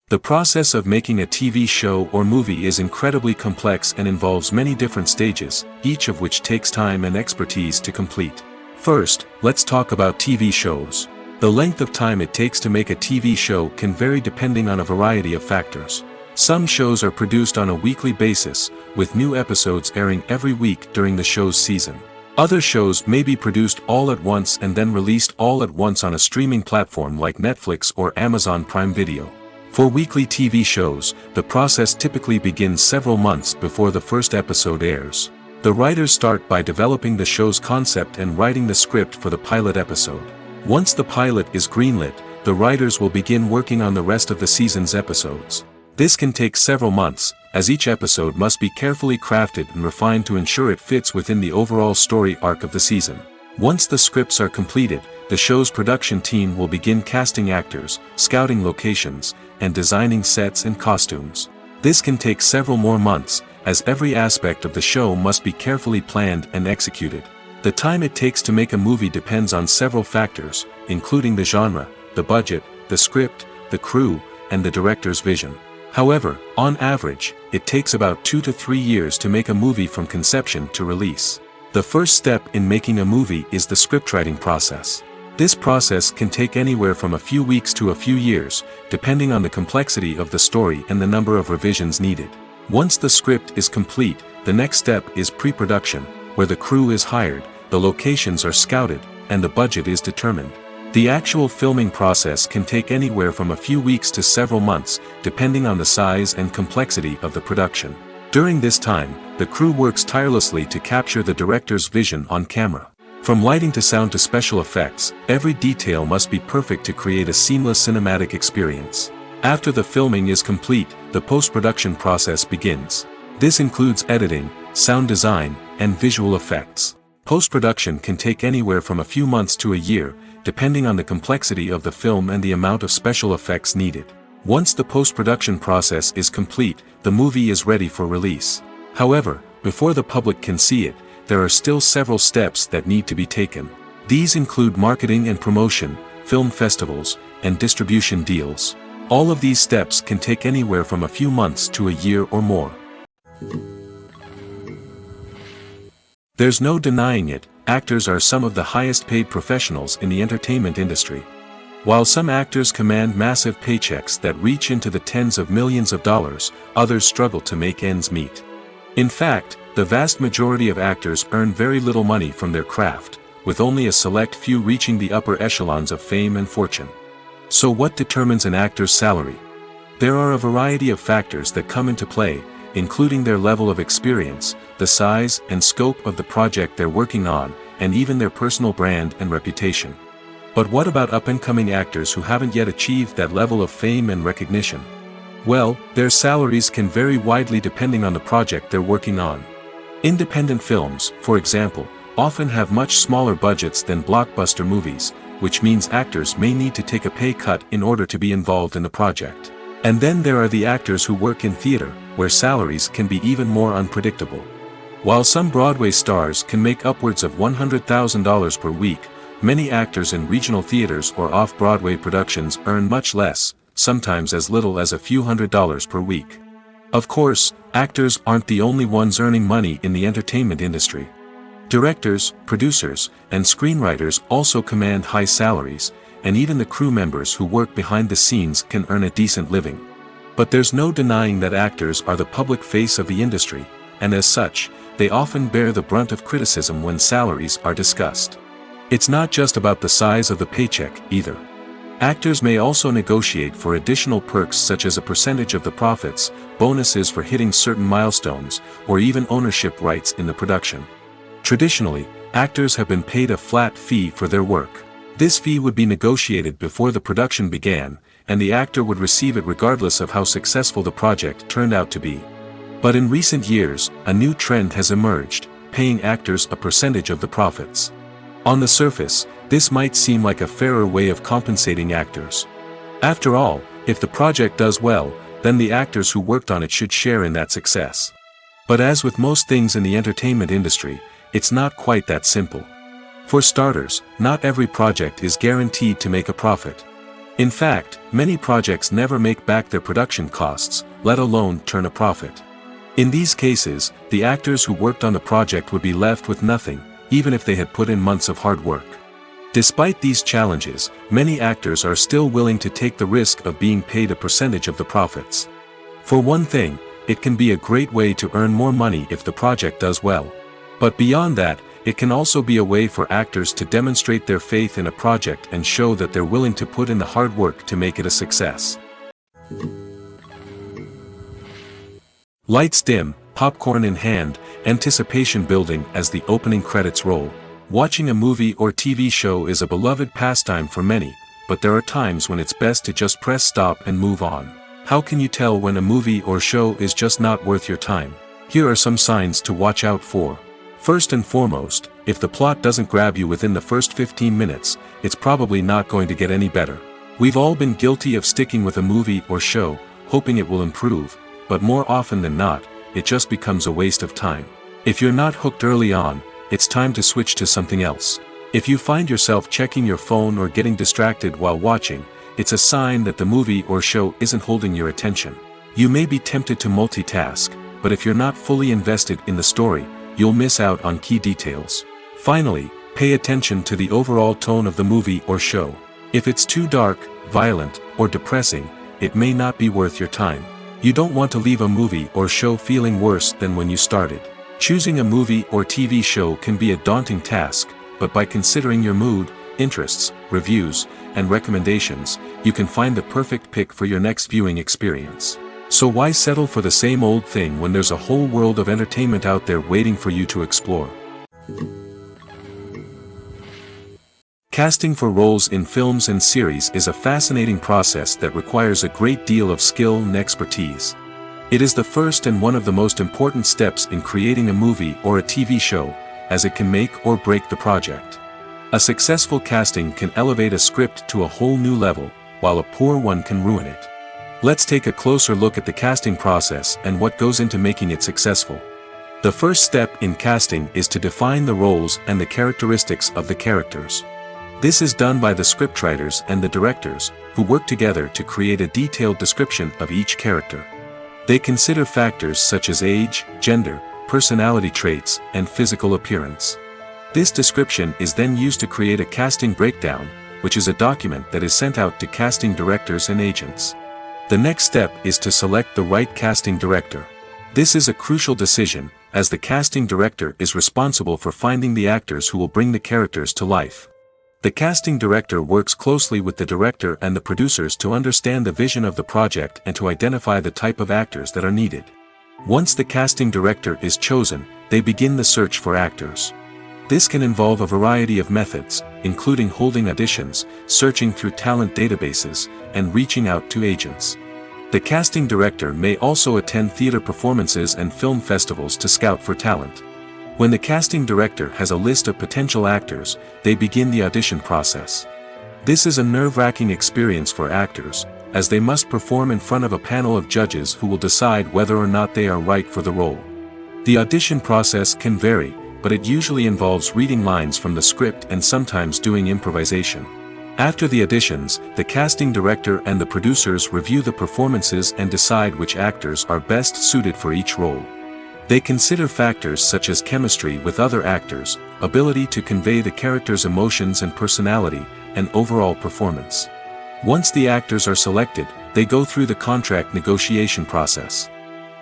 The process of making a TV show or movie is incredibly complex and involves many different stages, each of which takes time and expertise to complete. First, let's talk about TV shows. The length of time it takes to make a TV show can vary depending on a variety of factors. Some shows are produced on a weekly basis, with new episodes airing every week during the show's season. Other shows may be produced all at once and then released all at once on a streaming platform like Netflix or Amazon Prime Video. For weekly TV shows, the process typically begins several months before the first episode airs. The writers start by developing the show's concept and writing the script for the pilot episode. Once the pilot is greenlit, the writers will begin working on the rest of the season's episodes. This can take several months, as each episode must be carefully crafted and refined to ensure it fits within the overall story arc of the season. Once the scripts are completed, the show's production team will begin casting actors, scouting locations, and designing sets and costumes. This can take several more months, as every aspect of the show must be carefully planned and executed. The time it takes to make a movie depends on several factors, including the genre, the budget, the script, the crew, and the director's vision. However, on average, it takes about 2 to 3 years to make a movie from conception to release. The first step in making a movie is the scriptwriting process. This process can take anywhere from a few weeks to a few years, depending on the complexity of the story and the number of revisions needed. Once the script is complete, the next step is pre-production, where the crew is hired, the locations are scouted, and the budget is determined. The actual filming process can take anywhere from a few weeks to several months, depending on the size and complexity of the production. During this time, the crew works tirelessly to capture the director's vision on camera. From lighting to sound to special effects, every detail must be perfect to create a seamless cinematic experience. After the filming is complete, the post-production process begins. This includes editing, sound design, and visual effects. Post-production can take anywhere from a few months to a year, depending on the complexity of the film and the amount of special effects needed. Once the post-production process is complete, the movie is ready for release. However, before the public can see it, there are still several steps that need to be taken. These include marketing and promotion, film festivals, and distribution deals. All of these steps can take anywhere from a few months to a year or more. There's no denying it, actors are some of the highest paid professionals in the entertainment industry. While some actors command massive paychecks that reach into the tens of millions of dollars, others struggle to make ends meet. In fact, the vast majority of actors earn very little money from their craft, with only a select few reaching the upper echelons of fame and fortune. So what determines an actor's salary? There are a variety of factors that come into play, including their level of experience, the size and scope of the project they're working on, and even their personal brand and reputation. But what about up-and-coming actors who haven't yet achieved that level of fame and recognition? Well, their salaries can vary widely depending on the project they're working on. Independent films, for example, often have much smaller budgets than blockbuster movies, which means actors may need to take a pay cut in order to be involved in the project. And then there are the actors who work in theater, where salaries can be even more unpredictable. While some Broadway stars can make upwards of $100,000 per week, many actors in regional theaters or off-Broadway productions earn much less, sometimes as little as a few $100s per week. Of course, actors aren't the only ones earning money in the entertainment industry. Directors, producers, and screenwriters also command high salaries, and even the crew members who work behind the scenes can earn a decent living. But there's no denying that actors are the public face of the industry, and as such, they often bear the brunt of criticism when salaries are discussed. It's not just about the size of the paycheck, either. Actors may also negotiate for additional perks such as a percentage of the profits, bonuses for hitting certain milestones, or even ownership rights in the production. Traditionally, actors have been paid a flat fee for their work. This fee would be negotiated before the production began, and the actor would receive it regardless of how successful the project turned out to be. But in recent years, a new trend has emerged, paying actors a percentage of the profits. On the surface, this might seem like a fairer way of compensating actors. After all, if the project does well, then the actors who worked on it should share in that success. But as with most things in the entertainment industry, it's not quite that simple. For starters, not every project is guaranteed to make a profit. In fact, many projects never make back their production costs, let alone turn a profit. In these cases, the actors who worked on the project would be left with nothing, even if they had put in months of hard work. Despite these challenges, many actors are still willing to take the risk of being paid a percentage of the profits. For one thing, it can be a great way to earn more money if the project does well. But beyond that, it can also be a way for actors to demonstrate their faith in a project and show that they're willing to put in the hard work to make it a success. Lights dim, popcorn in hand, anticipation building as the opening credits roll. Watching a movie or TV show is a beloved pastime for many, but there are times when it's best to just press stop and move on. How can you tell when a movie or show is just not worth your time? Here are some signs to watch out for. First and foremost, if the plot doesn't grab you within the first 15 minutes, it's probably not going to get any better. We've all been guilty of sticking with a movie or show, hoping it will improve, but more often than not, it just becomes a waste of time. If you're not hooked early on, it's time to switch to something else. If you find yourself checking your phone or getting distracted while watching, it's a sign that the movie or show isn't holding your attention. You may be tempted to multitask, but if you're not fully invested in the story, you'll miss out on key details. Finally, pay attention to the overall tone of the movie or show. If it's too dark, violent, or depressing, it may not be worth your time. You don't want to leave a movie or show feeling worse than when you started. Choosing a movie or TV show can be a daunting task, but by considering your mood, interests, reviews, and recommendations, you can find the perfect pick for your next viewing experience. So why settle for the same old thing when there's a whole world of entertainment out there waiting for you to explore? Casting for roles in films and series is a fascinating process that requires a great deal of skill and expertise. It is the first and one of the most important steps in creating a movie or a TV show, as it can make or break the project. A successful casting can elevate a script to a whole new level, while a poor one can ruin it. Let's take a closer look at the casting process and what goes into making it successful. The first step in casting is to define the roles and the characteristics of the characters. This is done by the scriptwriters and the directors, who work together to create a detailed description of each character. They consider factors such as age, gender, personality traits, and physical appearance. This description is then used to create a casting breakdown, which is a document that is sent out to casting directors and agents. The next step is to select the right casting director. This is a crucial decision, as the casting director is responsible for finding the actors who will bring the characters to life. The casting director works closely with the director and the producers to understand the vision of the project and to identify the type of actors that are needed. Once the casting director is chosen, they begin the search for actors. This can involve a variety of methods, including holding auditions, searching through talent databases, and reaching out to agents. The casting director may also attend theater performances and film festivals to scout for talent. When the casting director has a list of potential actors, they begin the audition process. This is a nerve-wracking experience for actors, as they must perform in front of a panel of judges who will decide whether or not they are right for the role. The audition process can vary, but it usually involves reading lines from the script and sometimes doing improvisation. After the auditions, the casting director and the producers review the performances and decide which actors are best suited for each role. They consider factors such as chemistry with other actors, ability to convey the character's emotions and personality, and overall performance. Once the actors are selected, they go through the contract negotiation process.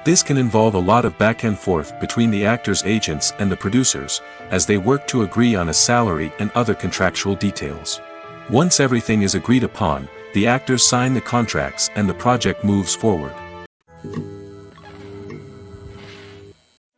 This can involve a lot of back and forth between the actors' agents and the producers, as they work to agree on a salary and other contractual details. Once everything is agreed upon, the actors sign the contracts and the project moves forward.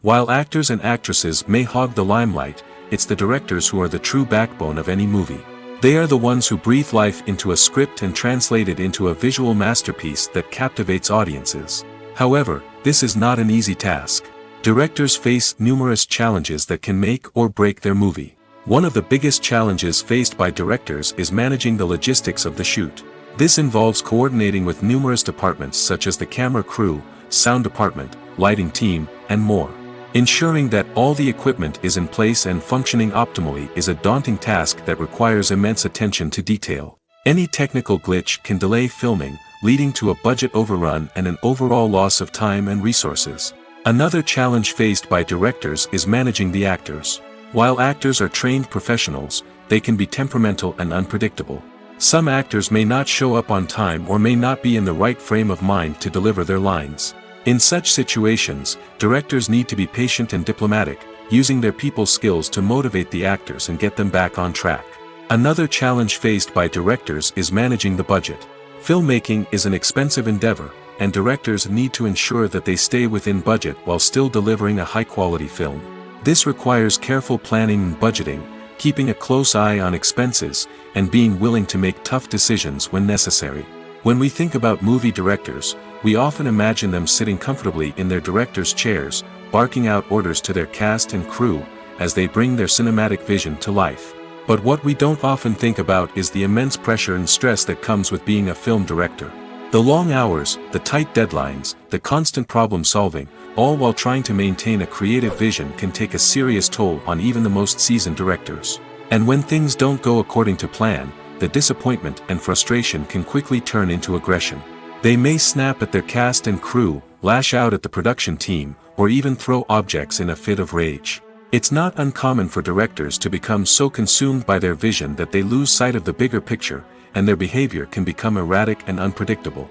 While actors and actresses may hog the limelight, it's the directors who are the true backbone of any movie. They are the ones who breathe life into a script and translate it into a visual masterpiece that captivates audiences. However, this is not an easy task. Directors face numerous challenges that can make or break their movie. One of the biggest challenges faced by directors is managing the logistics of the shoot. This involves coordinating with numerous departments such as the camera crew, sound department, lighting team, and more. Ensuring that all the equipment is in place and functioning optimally is a daunting task that requires immense attention to detail. Any technical glitch can delay filming, leading to a budget overrun and an overall loss of time and resources. Another challenge faced by directors is managing the actors. While actors are trained professionals, they can be temperamental and unpredictable. Some actors may not show up on time or may not be in the right frame of mind to deliver their lines. In such situations, directors need to be patient and diplomatic, using their people skills to motivate the actors and get them back on track. Another challenge faced by directors is managing the budget. Filmmaking is an expensive endeavor, and directors need to ensure that they stay within budget while still delivering a high-quality film. This requires careful planning and budgeting, keeping a close eye on expenses, and being willing to make tough decisions when necessary. When we think about movie directors, we often imagine them sitting comfortably in their director's chairs, barking out orders to their cast and crew, as they bring their cinematic vision to life. But what we don't often think about is the immense pressure and stress that comes with being a film director. The long hours, the tight deadlines, the constant problem solving, all while trying to maintain a creative vision can take a serious toll on even the most seasoned directors. And when things don't go according to plan, the disappointment and frustration can quickly turn into aggression. They may snap at their cast and crew, lash out at the production team, or even throw objects in a fit of rage. It's not uncommon for directors to become so consumed by their vision that they lose sight of the bigger picture, and their behavior can become erratic and unpredictable.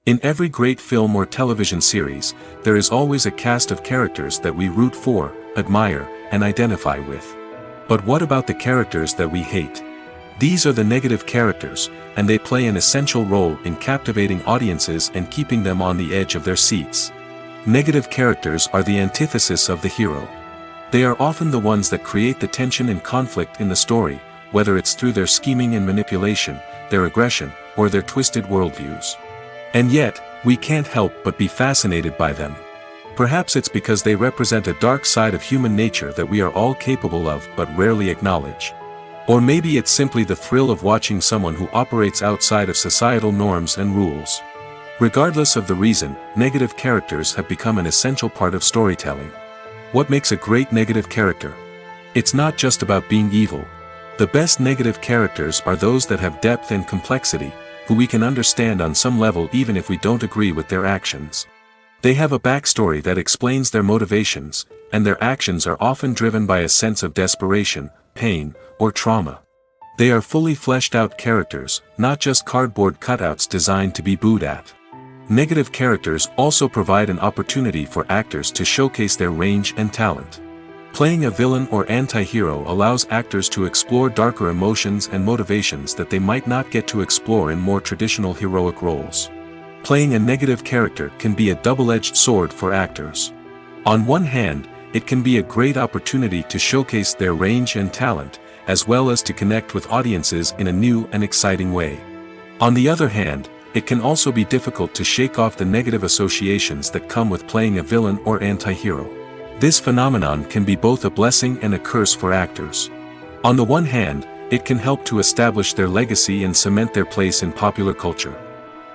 In every great film or television series, there is always a cast of characters that we root for, admire, and identify with. But what about the characters that we hate? These are the negative characters, and they play an essential role in captivating audiences and keeping them on the edge of their seats. Negative characters are the antithesis of the hero. They are often the ones that create the tension and conflict in the story, whether it's through their scheming and manipulation, their aggression, or their twisted worldviews. And yet, we can't help but be fascinated by them. Perhaps it's because they represent a dark side of human nature that we are all capable of but rarely acknowledge. Or maybe it's simply the thrill of watching someone who operates outside of societal norms and rules. Regardless of the reason, negative characters have become an essential part of storytelling. What makes a great negative character? It's not just about being evil. The best negative characters are those that have depth and complexity, who we can understand on some level even if we don't agree with their actions. They have a backstory that explains their motivations, and their actions are often driven by a sense of desperation, pain, or trauma. They are fully fleshed out characters, not just cardboard cutouts designed to be booed at. Negative characters also provide an opportunity for actors to showcase their range and talent. Playing a villain or anti-hero allows actors to explore darker emotions and motivations that they might not get to explore in more traditional heroic roles. Playing a negative character can be a double-edged sword for actors. On one hand, it can be a great opportunity to showcase their range and talent, as well as to connect with audiences in a new and exciting way. On the other hand, it can also be difficult to shake off the negative associations that come with playing a villain or anti-hero. This phenomenon can be both a blessing and a curse for actors. On the one hand, it can help to establish their legacy and cement their place in popular culture.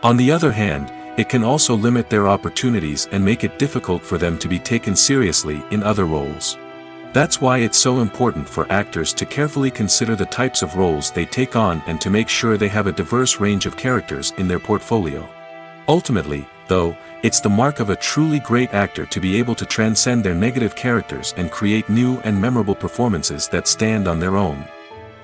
On the other hand, it can also limit their opportunities and make it difficult for them to be taken seriously in other roles. That's why it's so important for actors to carefully consider the types of roles they take on and to make sure they have a diverse range of characters in their portfolio. Ultimately, though, it's the mark of a truly great actor to be able to transcend their negative characters and create new and memorable performances that stand on their own.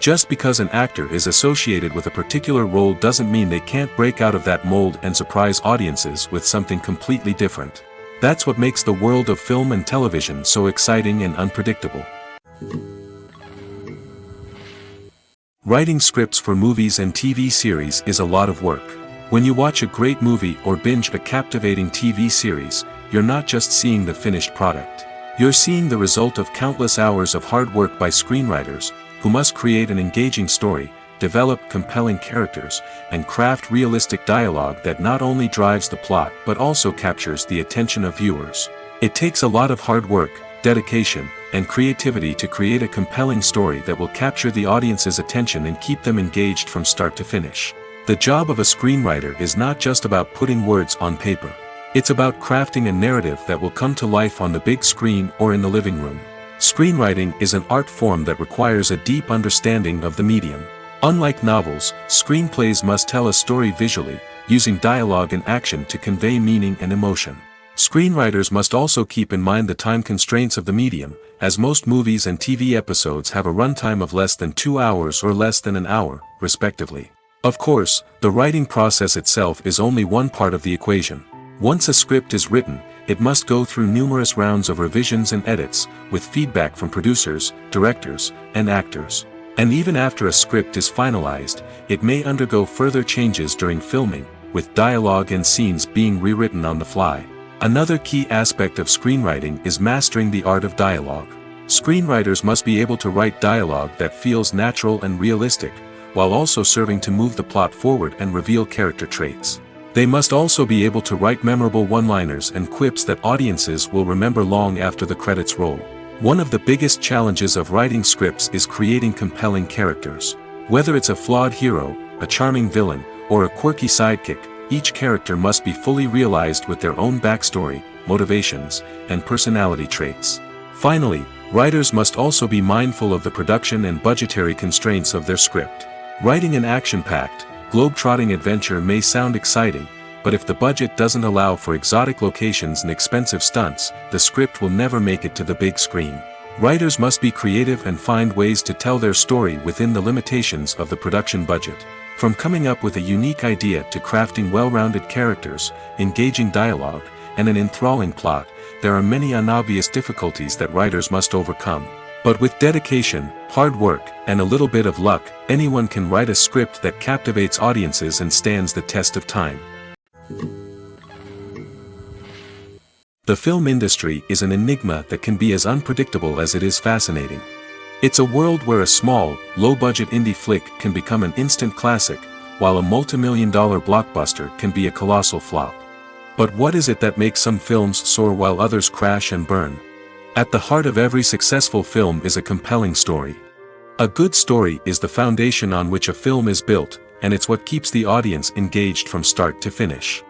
Just because an actor is associated with a particular role doesn't mean they can't break out of that mold and surprise audiences with something completely different. That's what makes the world of film and television so exciting and unpredictable. Writing scripts for movies and TV series is a lot of work. When you watch a great movie or binge a captivating TV series, you're not just seeing the finished product. You're seeing the result of countless hours of hard work by screenwriters, who must create an engaging story, develop compelling characters, and craft realistic dialogue that not only drives the plot but also captures the attention of viewers. It takes a lot of hard work, dedication, and creativity to create a compelling story that will capture the audience's attention and keep them engaged from start to finish. The job of a screenwriter is not just about putting words on paper. It's about crafting a narrative that will come to life on the big screen or in the living room. Screenwriting is an art form that requires a deep understanding of the medium. Unlike novels, screenplays must tell a story visually, using dialogue and action to convey meaning and emotion. Screenwriters must also keep in mind the time constraints of the medium, as most movies and TV episodes have a runtime of less than 2 hours or less than an hour, respectively. Of course, the writing process itself is only one part of the equation. Once a script is written, it must go through numerous rounds of revisions and edits, with feedback from producers, directors, and actors. And even after a script is finalized, it may undergo further changes during filming, with dialogue and scenes being rewritten on the fly. Another key aspect of screenwriting is mastering the art of dialogue. Screenwriters must be able to write dialogue that feels natural and realistic, while also serving to move the plot forward and reveal character traits. They must also be able to write memorable one-liners and quips that audiences will remember long after the credits roll. One of the biggest challenges of writing scripts is creating compelling characters. Whether it's a flawed hero, a charming villain, or a quirky sidekick, each character must be fully realized with their own backstory, motivations, and personality traits. Finally, writers must also be mindful of the production and budgetary constraints of their script. Writing an action-packed, globe-trotting adventure may sound exciting, but if the budget doesn't allow for exotic locations and expensive stunts, the script will never make it to the big screen. Writers must be creative and find ways to tell their story within the limitations of the production budget. From coming up with a unique idea to crafting well-rounded characters, engaging dialogue, and an enthralling plot, there are many unobvious difficulties that writers must overcome. But with dedication, hard work, and a little bit of luck, anyone can write a script that captivates audiences and stands the test of time. The film industry is an enigma that can be as unpredictable as it is fascinating. It's a world where a small, low-budget indie flick can become an instant classic, while a multi-million-dollar blockbuster can be a colossal flop. But what is it that makes some films soar while others crash and burn? At the heart of every successful film is a compelling story. A good story is the foundation on which a film is built, and it's what keeps the audience engaged from start to finish.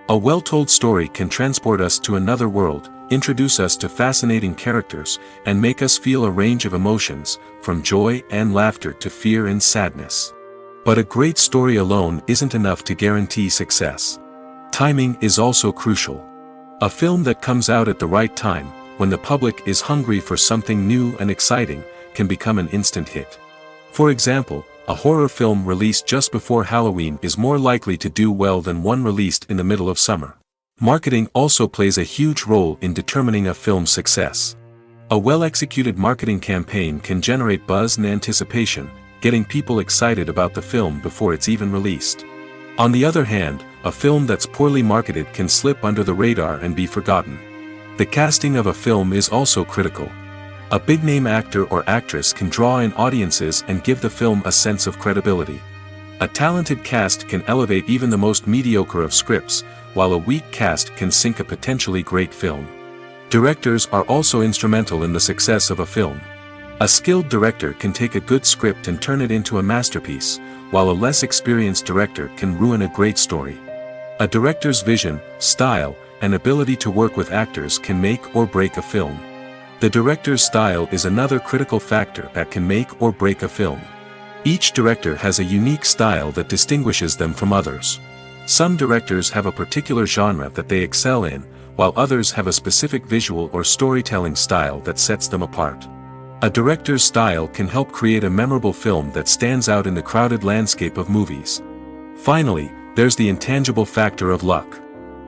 A well-told story can transport us to another world, introduce us to fascinating characters, and make us feel a range of emotions, from joy and laughter to fear and sadness. But a great story alone isn't enough to guarantee success. Timing is also crucial. A film that comes out at the right time, when the public is hungry for something new and exciting, can become an instant hit. For example, a horror film released just before Halloween is more likely to do well than one released in the middle of summer. Marketing also plays a huge role in determining a film's success. A well-executed marketing campaign can generate buzz and anticipation, getting people excited about the film before it's even released. On the other hand, a film that's poorly marketed can slip under the radar and be forgotten. The casting of a film is also critical. A big-name actor or actress can draw in audiences and give the film a sense of credibility. A talented cast can elevate even the most mediocre of scripts, while a weak cast can sink a potentially great film. Directors are also instrumental in the success of a film. A skilled director can take a good script and turn it into a masterpiece, while a less experienced director can ruin a great story. A director's vision, style, and ability to work with actors can make or break a film. The director's style is another critical factor that can make or break a film. Each director has a unique style that distinguishes them from others. Some directors have a particular genre that they excel in, while others have a specific visual or storytelling style that sets them apart. A director's style can help create a memorable film that stands out in the crowded landscape of movies. Finally, there's the intangible factor of luck.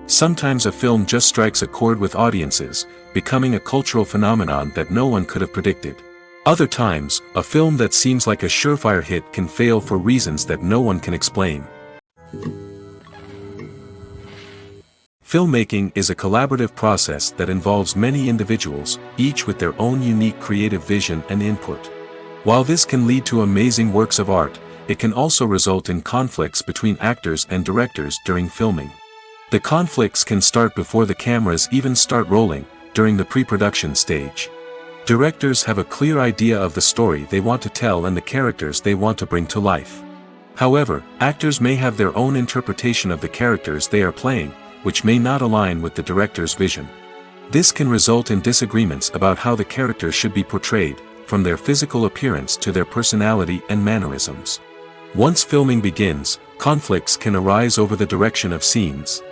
Sometimes a film just strikes a chord with audiences, becoming a cultural phenomenon that no one could have predicted. Other times, a film that seems like a surefire hit can fail for reasons that no one can explain. Filmmaking is a collaborative process that involves many individuals, each with their own unique creative vision and input. While this can lead to amazing works of art, it can also result in conflicts between actors and directors during filming. The conflicts can start before the cameras even start rolling, during the pre-production stage. Directors have a clear idea of the story they want to tell and the characters they want to bring to life. However, actors may have their own interpretation of the characters they are playing, which may not align with the director's vision. This can result in disagreements about how the characters should be portrayed, from their physical appearance to their personality and mannerisms. Once filming begins, conflicts can arise over the direction of scenes.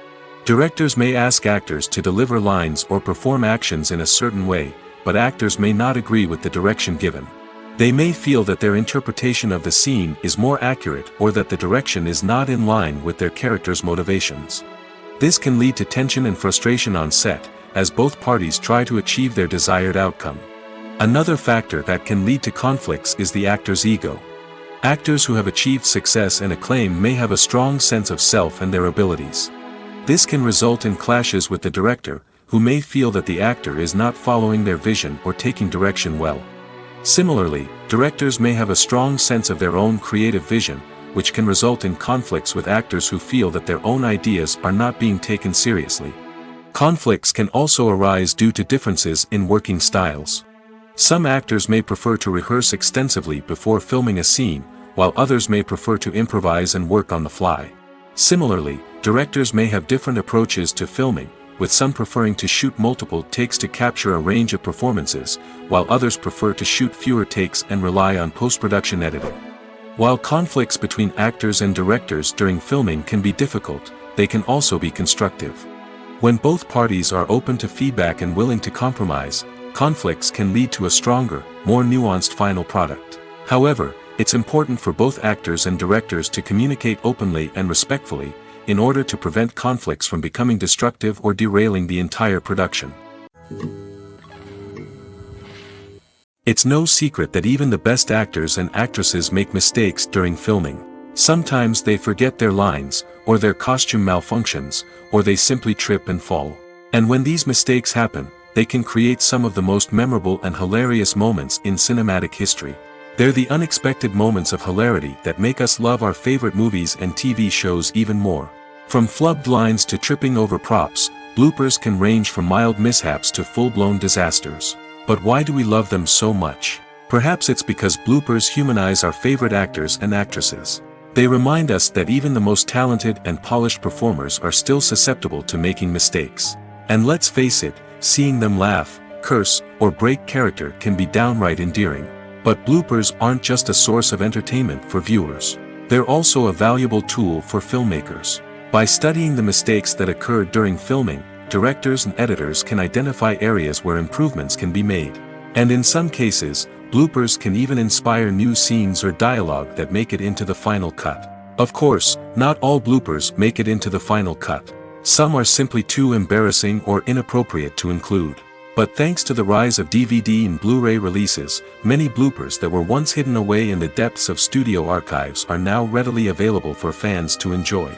Directors may ask actors to deliver lines or perform actions in a certain way, but actors may not agree with the direction given. They may feel that their interpretation of the scene is more accurate or that the direction is not in line with their character's motivations. This can lead to tension and frustration on set, as both parties try to achieve their desired outcome. Another factor that can lead to conflicts is the actor's ego. Actors who have achieved success and acclaim may have a strong sense of self and their abilities. This can result in clashes with the director, who may feel that the actor is not following their vision or taking direction well. Similarly, directors may have a strong sense of their own creative vision, which can result in conflicts with actors who feel that their own ideas are not being taken seriously. Conflicts can also arise due to differences in working styles. Some actors may prefer to rehearse extensively before filming a scene, while others may prefer to improvise and work on the fly. Similarly, directors may have different approaches to filming, with some preferring to shoot multiple takes to capture a range of performances, while others prefer to shoot fewer takes and rely on post-production editing. While conflicts between actors and directors during filming can be difficult, they can also be constructive. When both parties are open to feedback and willing to compromise, conflicts can lead to a stronger, more nuanced final product. However, it's important for both actors and directors to communicate openly and respectfully, in order to prevent conflicts from becoming destructive or derailing the entire production. It's no secret that even the best actors and actresses make mistakes during filming. Sometimes they forget their lines, or their costume malfunctions, or they simply trip and fall. And when these mistakes happen, they can create some of the most memorable and hilarious moments in cinematic history. They're the unexpected moments of hilarity that make us love our favorite movies and TV shows even more. From flubbed lines to tripping over props, bloopers can range from mild mishaps to full-blown disasters. But why do we love them so much? Perhaps it's because bloopers humanize our favorite actors and actresses. They remind us that even the most talented and polished performers are still susceptible to making mistakes. And let's face it, seeing them laugh, curse, or break character can be downright endearing. But bloopers aren't just a source of entertainment for viewers. They're also a valuable tool for filmmakers. By studying the mistakes that occurred during filming, directors and editors can identify areas where improvements can be made. And in some cases, bloopers can even inspire new scenes or dialogue that make it into the final cut. Of course, not all bloopers make it into the final cut. Some are simply too embarrassing or inappropriate to include. But thanks to the rise of DVD and Blu-ray releases, many bloopers that were once hidden away in the depths of studio archives are now readily available for fans to enjoy.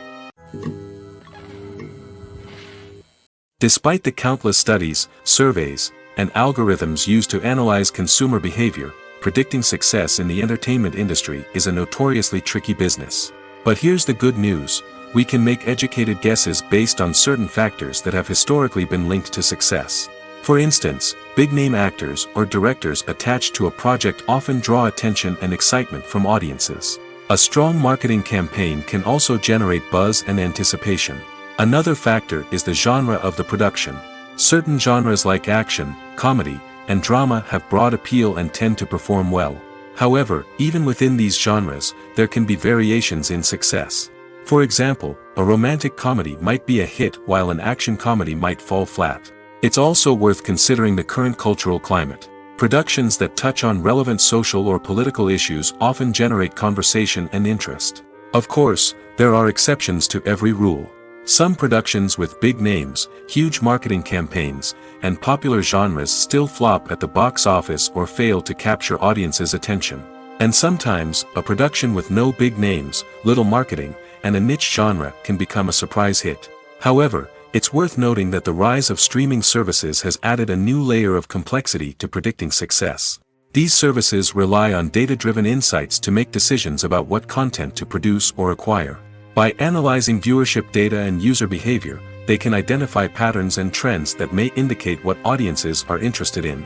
Despite the countless studies, surveys, and algorithms used to analyze consumer behavior, predicting success in the entertainment industry is a notoriously tricky business. But here's the good news: we can make educated guesses based on certain factors that have historically been linked to success. For instance, big-name actors or directors attached to a project often draw attention and excitement from audiences. A strong marketing campaign can also generate buzz and anticipation. Another factor is the genre of the production. Certain genres like action, comedy, and drama have broad appeal and tend to perform well. However, even within these genres, there can be variations in success. For example, a romantic comedy might be a hit while an action comedy might fall flat. It's also worth considering the current cultural climate. Productions that touch on relevant social or political issues often generate conversation and interest. Of course, there are exceptions to every rule. Some productions with big names, huge marketing campaigns, and popular genres still flop at the box office or fail to capture audiences' attention. And sometimes, a production with no big names, little marketing, and a niche genre can become a surprise hit. However, it's worth noting that the rise of streaming services has added a new layer of complexity to predicting success. These services rely on data-driven insights to make decisions about what content to produce or acquire. By analyzing viewership data and user behavior, they can identify patterns and trends that may indicate what audiences are interested in.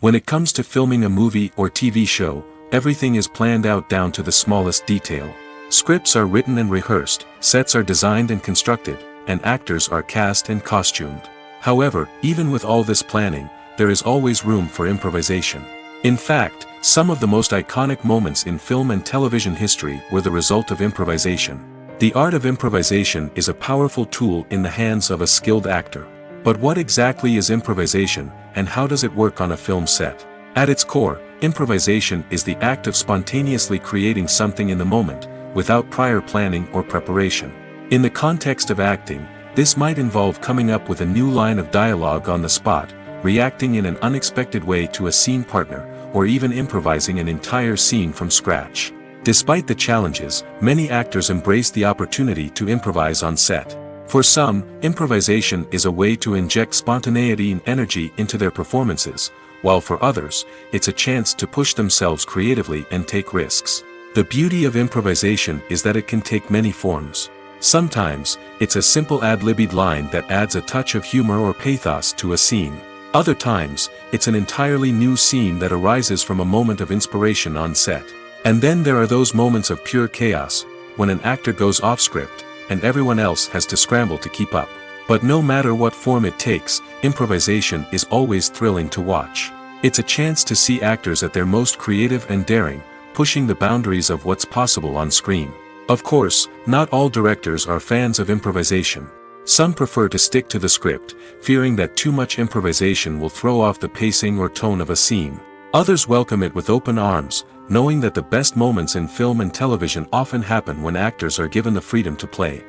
When it comes to filming a movie or TV show, everything is planned out down to the smallest detail. Scripts are written and rehearsed, sets are designed and constructed, and actors are cast and costumed. However, even with all this planning, there is always room for improvisation. In fact, some of the most iconic moments in film and television history were the result of improvisation. The art of improvisation is a powerful tool in the hands of a skilled actor. But what exactly is improvisation, and how does it work on a film set? At its core, improvisation is the act of spontaneously creating something in the moment, without prior planning or preparation. In the context of acting, this might involve coming up with a new line of dialogue on the spot, reacting in an unexpected way to a scene partner, or even improvising an entire scene from scratch. Despite the challenges, many actors embrace the opportunity to improvise on set. For some, improvisation is a way to inject spontaneity and energy into their performances, while for others, it's a chance to push themselves creatively and take risks. The beauty of improvisation is that it can take many forms. Sometimes, it's a simple ad-libbed line that adds a touch of humor or pathos to a scene. Other times, it's an entirely new scene that arises from a moment of inspiration on set. And then there are those moments of pure chaos, when an actor goes off script, and everyone else has to scramble to keep up. But no matter what form it takes, improvisation is always thrilling to watch. It's a chance to see actors at their most creative and daring, pushing the boundaries of what's possible on screen. Of course, not all directors are fans of improvisation. Some prefer to stick to the script, fearing that too much improvisation will throw off the pacing or tone of a scene. Others welcome it with open arms, knowing that the best moments in film and television often happen when actors are given the freedom to play.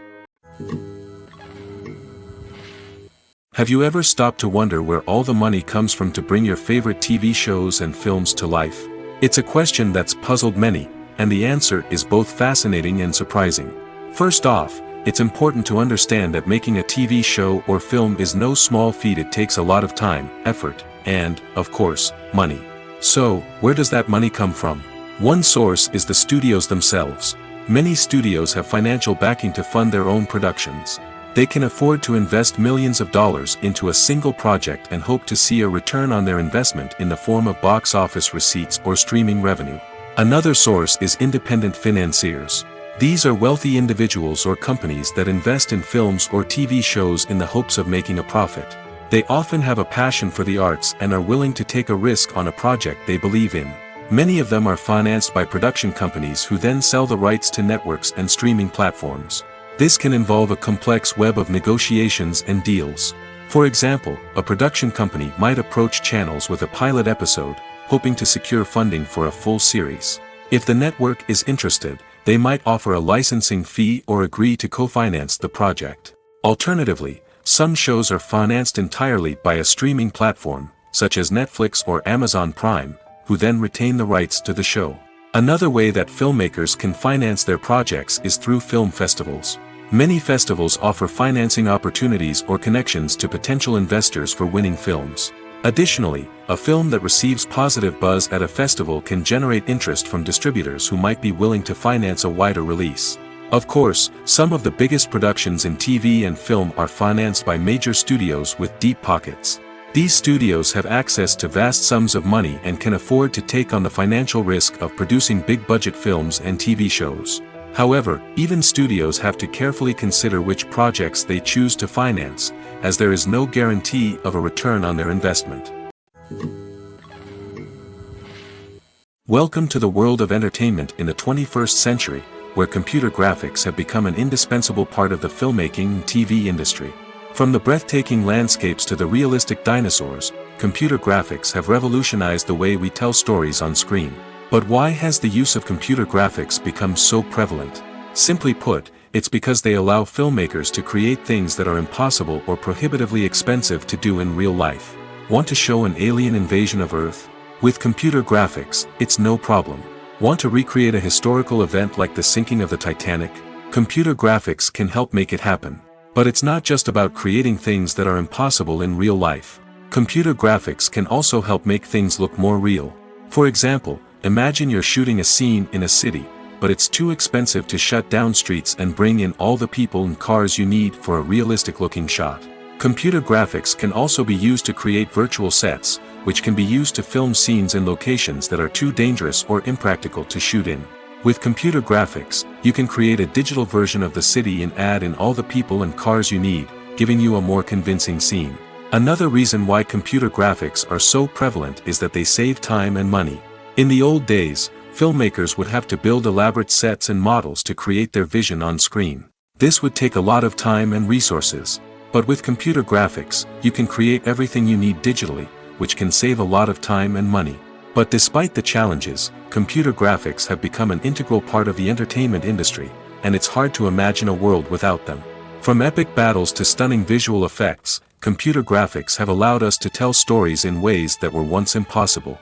Have you ever stopped to wonder where all the money comes from to bring your favorite TV shows and films to life? It's a question that's puzzled many, and the answer is both fascinating and surprising. First off, it's important to understand that making a TV show or film is no small feat. It takes a lot of time, effort, and, of course, money. So, where does that money come from? One source is the studios themselves. Many studios have financial backing to fund their own productions. They can afford to invest millions of dollars into a single project and hope to see a return on their investment in the form of box office receipts or streaming revenue. Another source is independent financiers. These are wealthy individuals or companies that invest in films or TV shows in the hopes of making a profit. They often have a passion for the arts and are willing to take a risk on a project they believe in. Many of them are financed by production companies who then sell the rights to networks and streaming platforms. This can involve a complex web of negotiations and deals. For example, a production company might approach channels with a pilot episode, hoping to secure funding for a full series. If the network is interested, they might offer a licensing fee or agree to co-finance the project. Alternatively, some shows are financed entirely by a streaming platform, such as Netflix or Amazon Prime, who then retain the rights to the show. Another way that filmmakers can finance their projects is through film festivals. Many festivals offer financing opportunities or connections to potential investors for winning films. Additionally, a film that receives positive buzz at a festival can generate interest from distributors who might be willing to finance a wider release. Of course, some of the biggest productions in TV and film are financed by major studios with deep pockets. These studios have access to vast sums of money and can afford to take on the financial risk of producing big-budget films and TV shows. However, even studios have to carefully consider which projects they choose to finance, as there is no guarantee of a return on their investment. Welcome to the world of entertainment in the 21st century, where computer graphics have become an indispensable part of the filmmaking and TV industry. From the breathtaking landscapes to the realistic dinosaurs, computer graphics have revolutionized the way we tell stories on screen. But why has the use of computer graphics become so prevalent? Simply put, it's because they allow filmmakers to create things that are impossible or prohibitively expensive to do in real life. Want to show an alien invasion of Earth? With computer graphics, it's no problem. Want to recreate a historical event like the sinking of the Titanic? Computer graphics can help make it happen. But it's not just about creating things that are impossible in real life. Computer graphics can also help make things look more real. For example, imagine you're shooting a scene in a city, but it's too expensive to shut down streets and bring in all the people and cars you need for a realistic-looking shot. Computer graphics can also be used to create virtual sets, which can be used to film scenes in locations that are too dangerous or impractical to shoot in. With computer graphics, you can create a digital version of the city and add in all the people and cars you need, giving you a more convincing scene. Another reason why computer graphics are so prevalent is that they save time and money. In the old days, filmmakers would have to build elaborate sets and models to create their vision on screen. This would take a lot of time and resources. But with computer graphics, you can create everything you need digitally, which can save a lot of time and money. But despite the challenges, computer graphics have become an integral part of the entertainment industry, and it's hard to imagine a world without them. From epic battles to stunning visual effects, computer graphics have allowed us to tell stories in ways that were once impossible.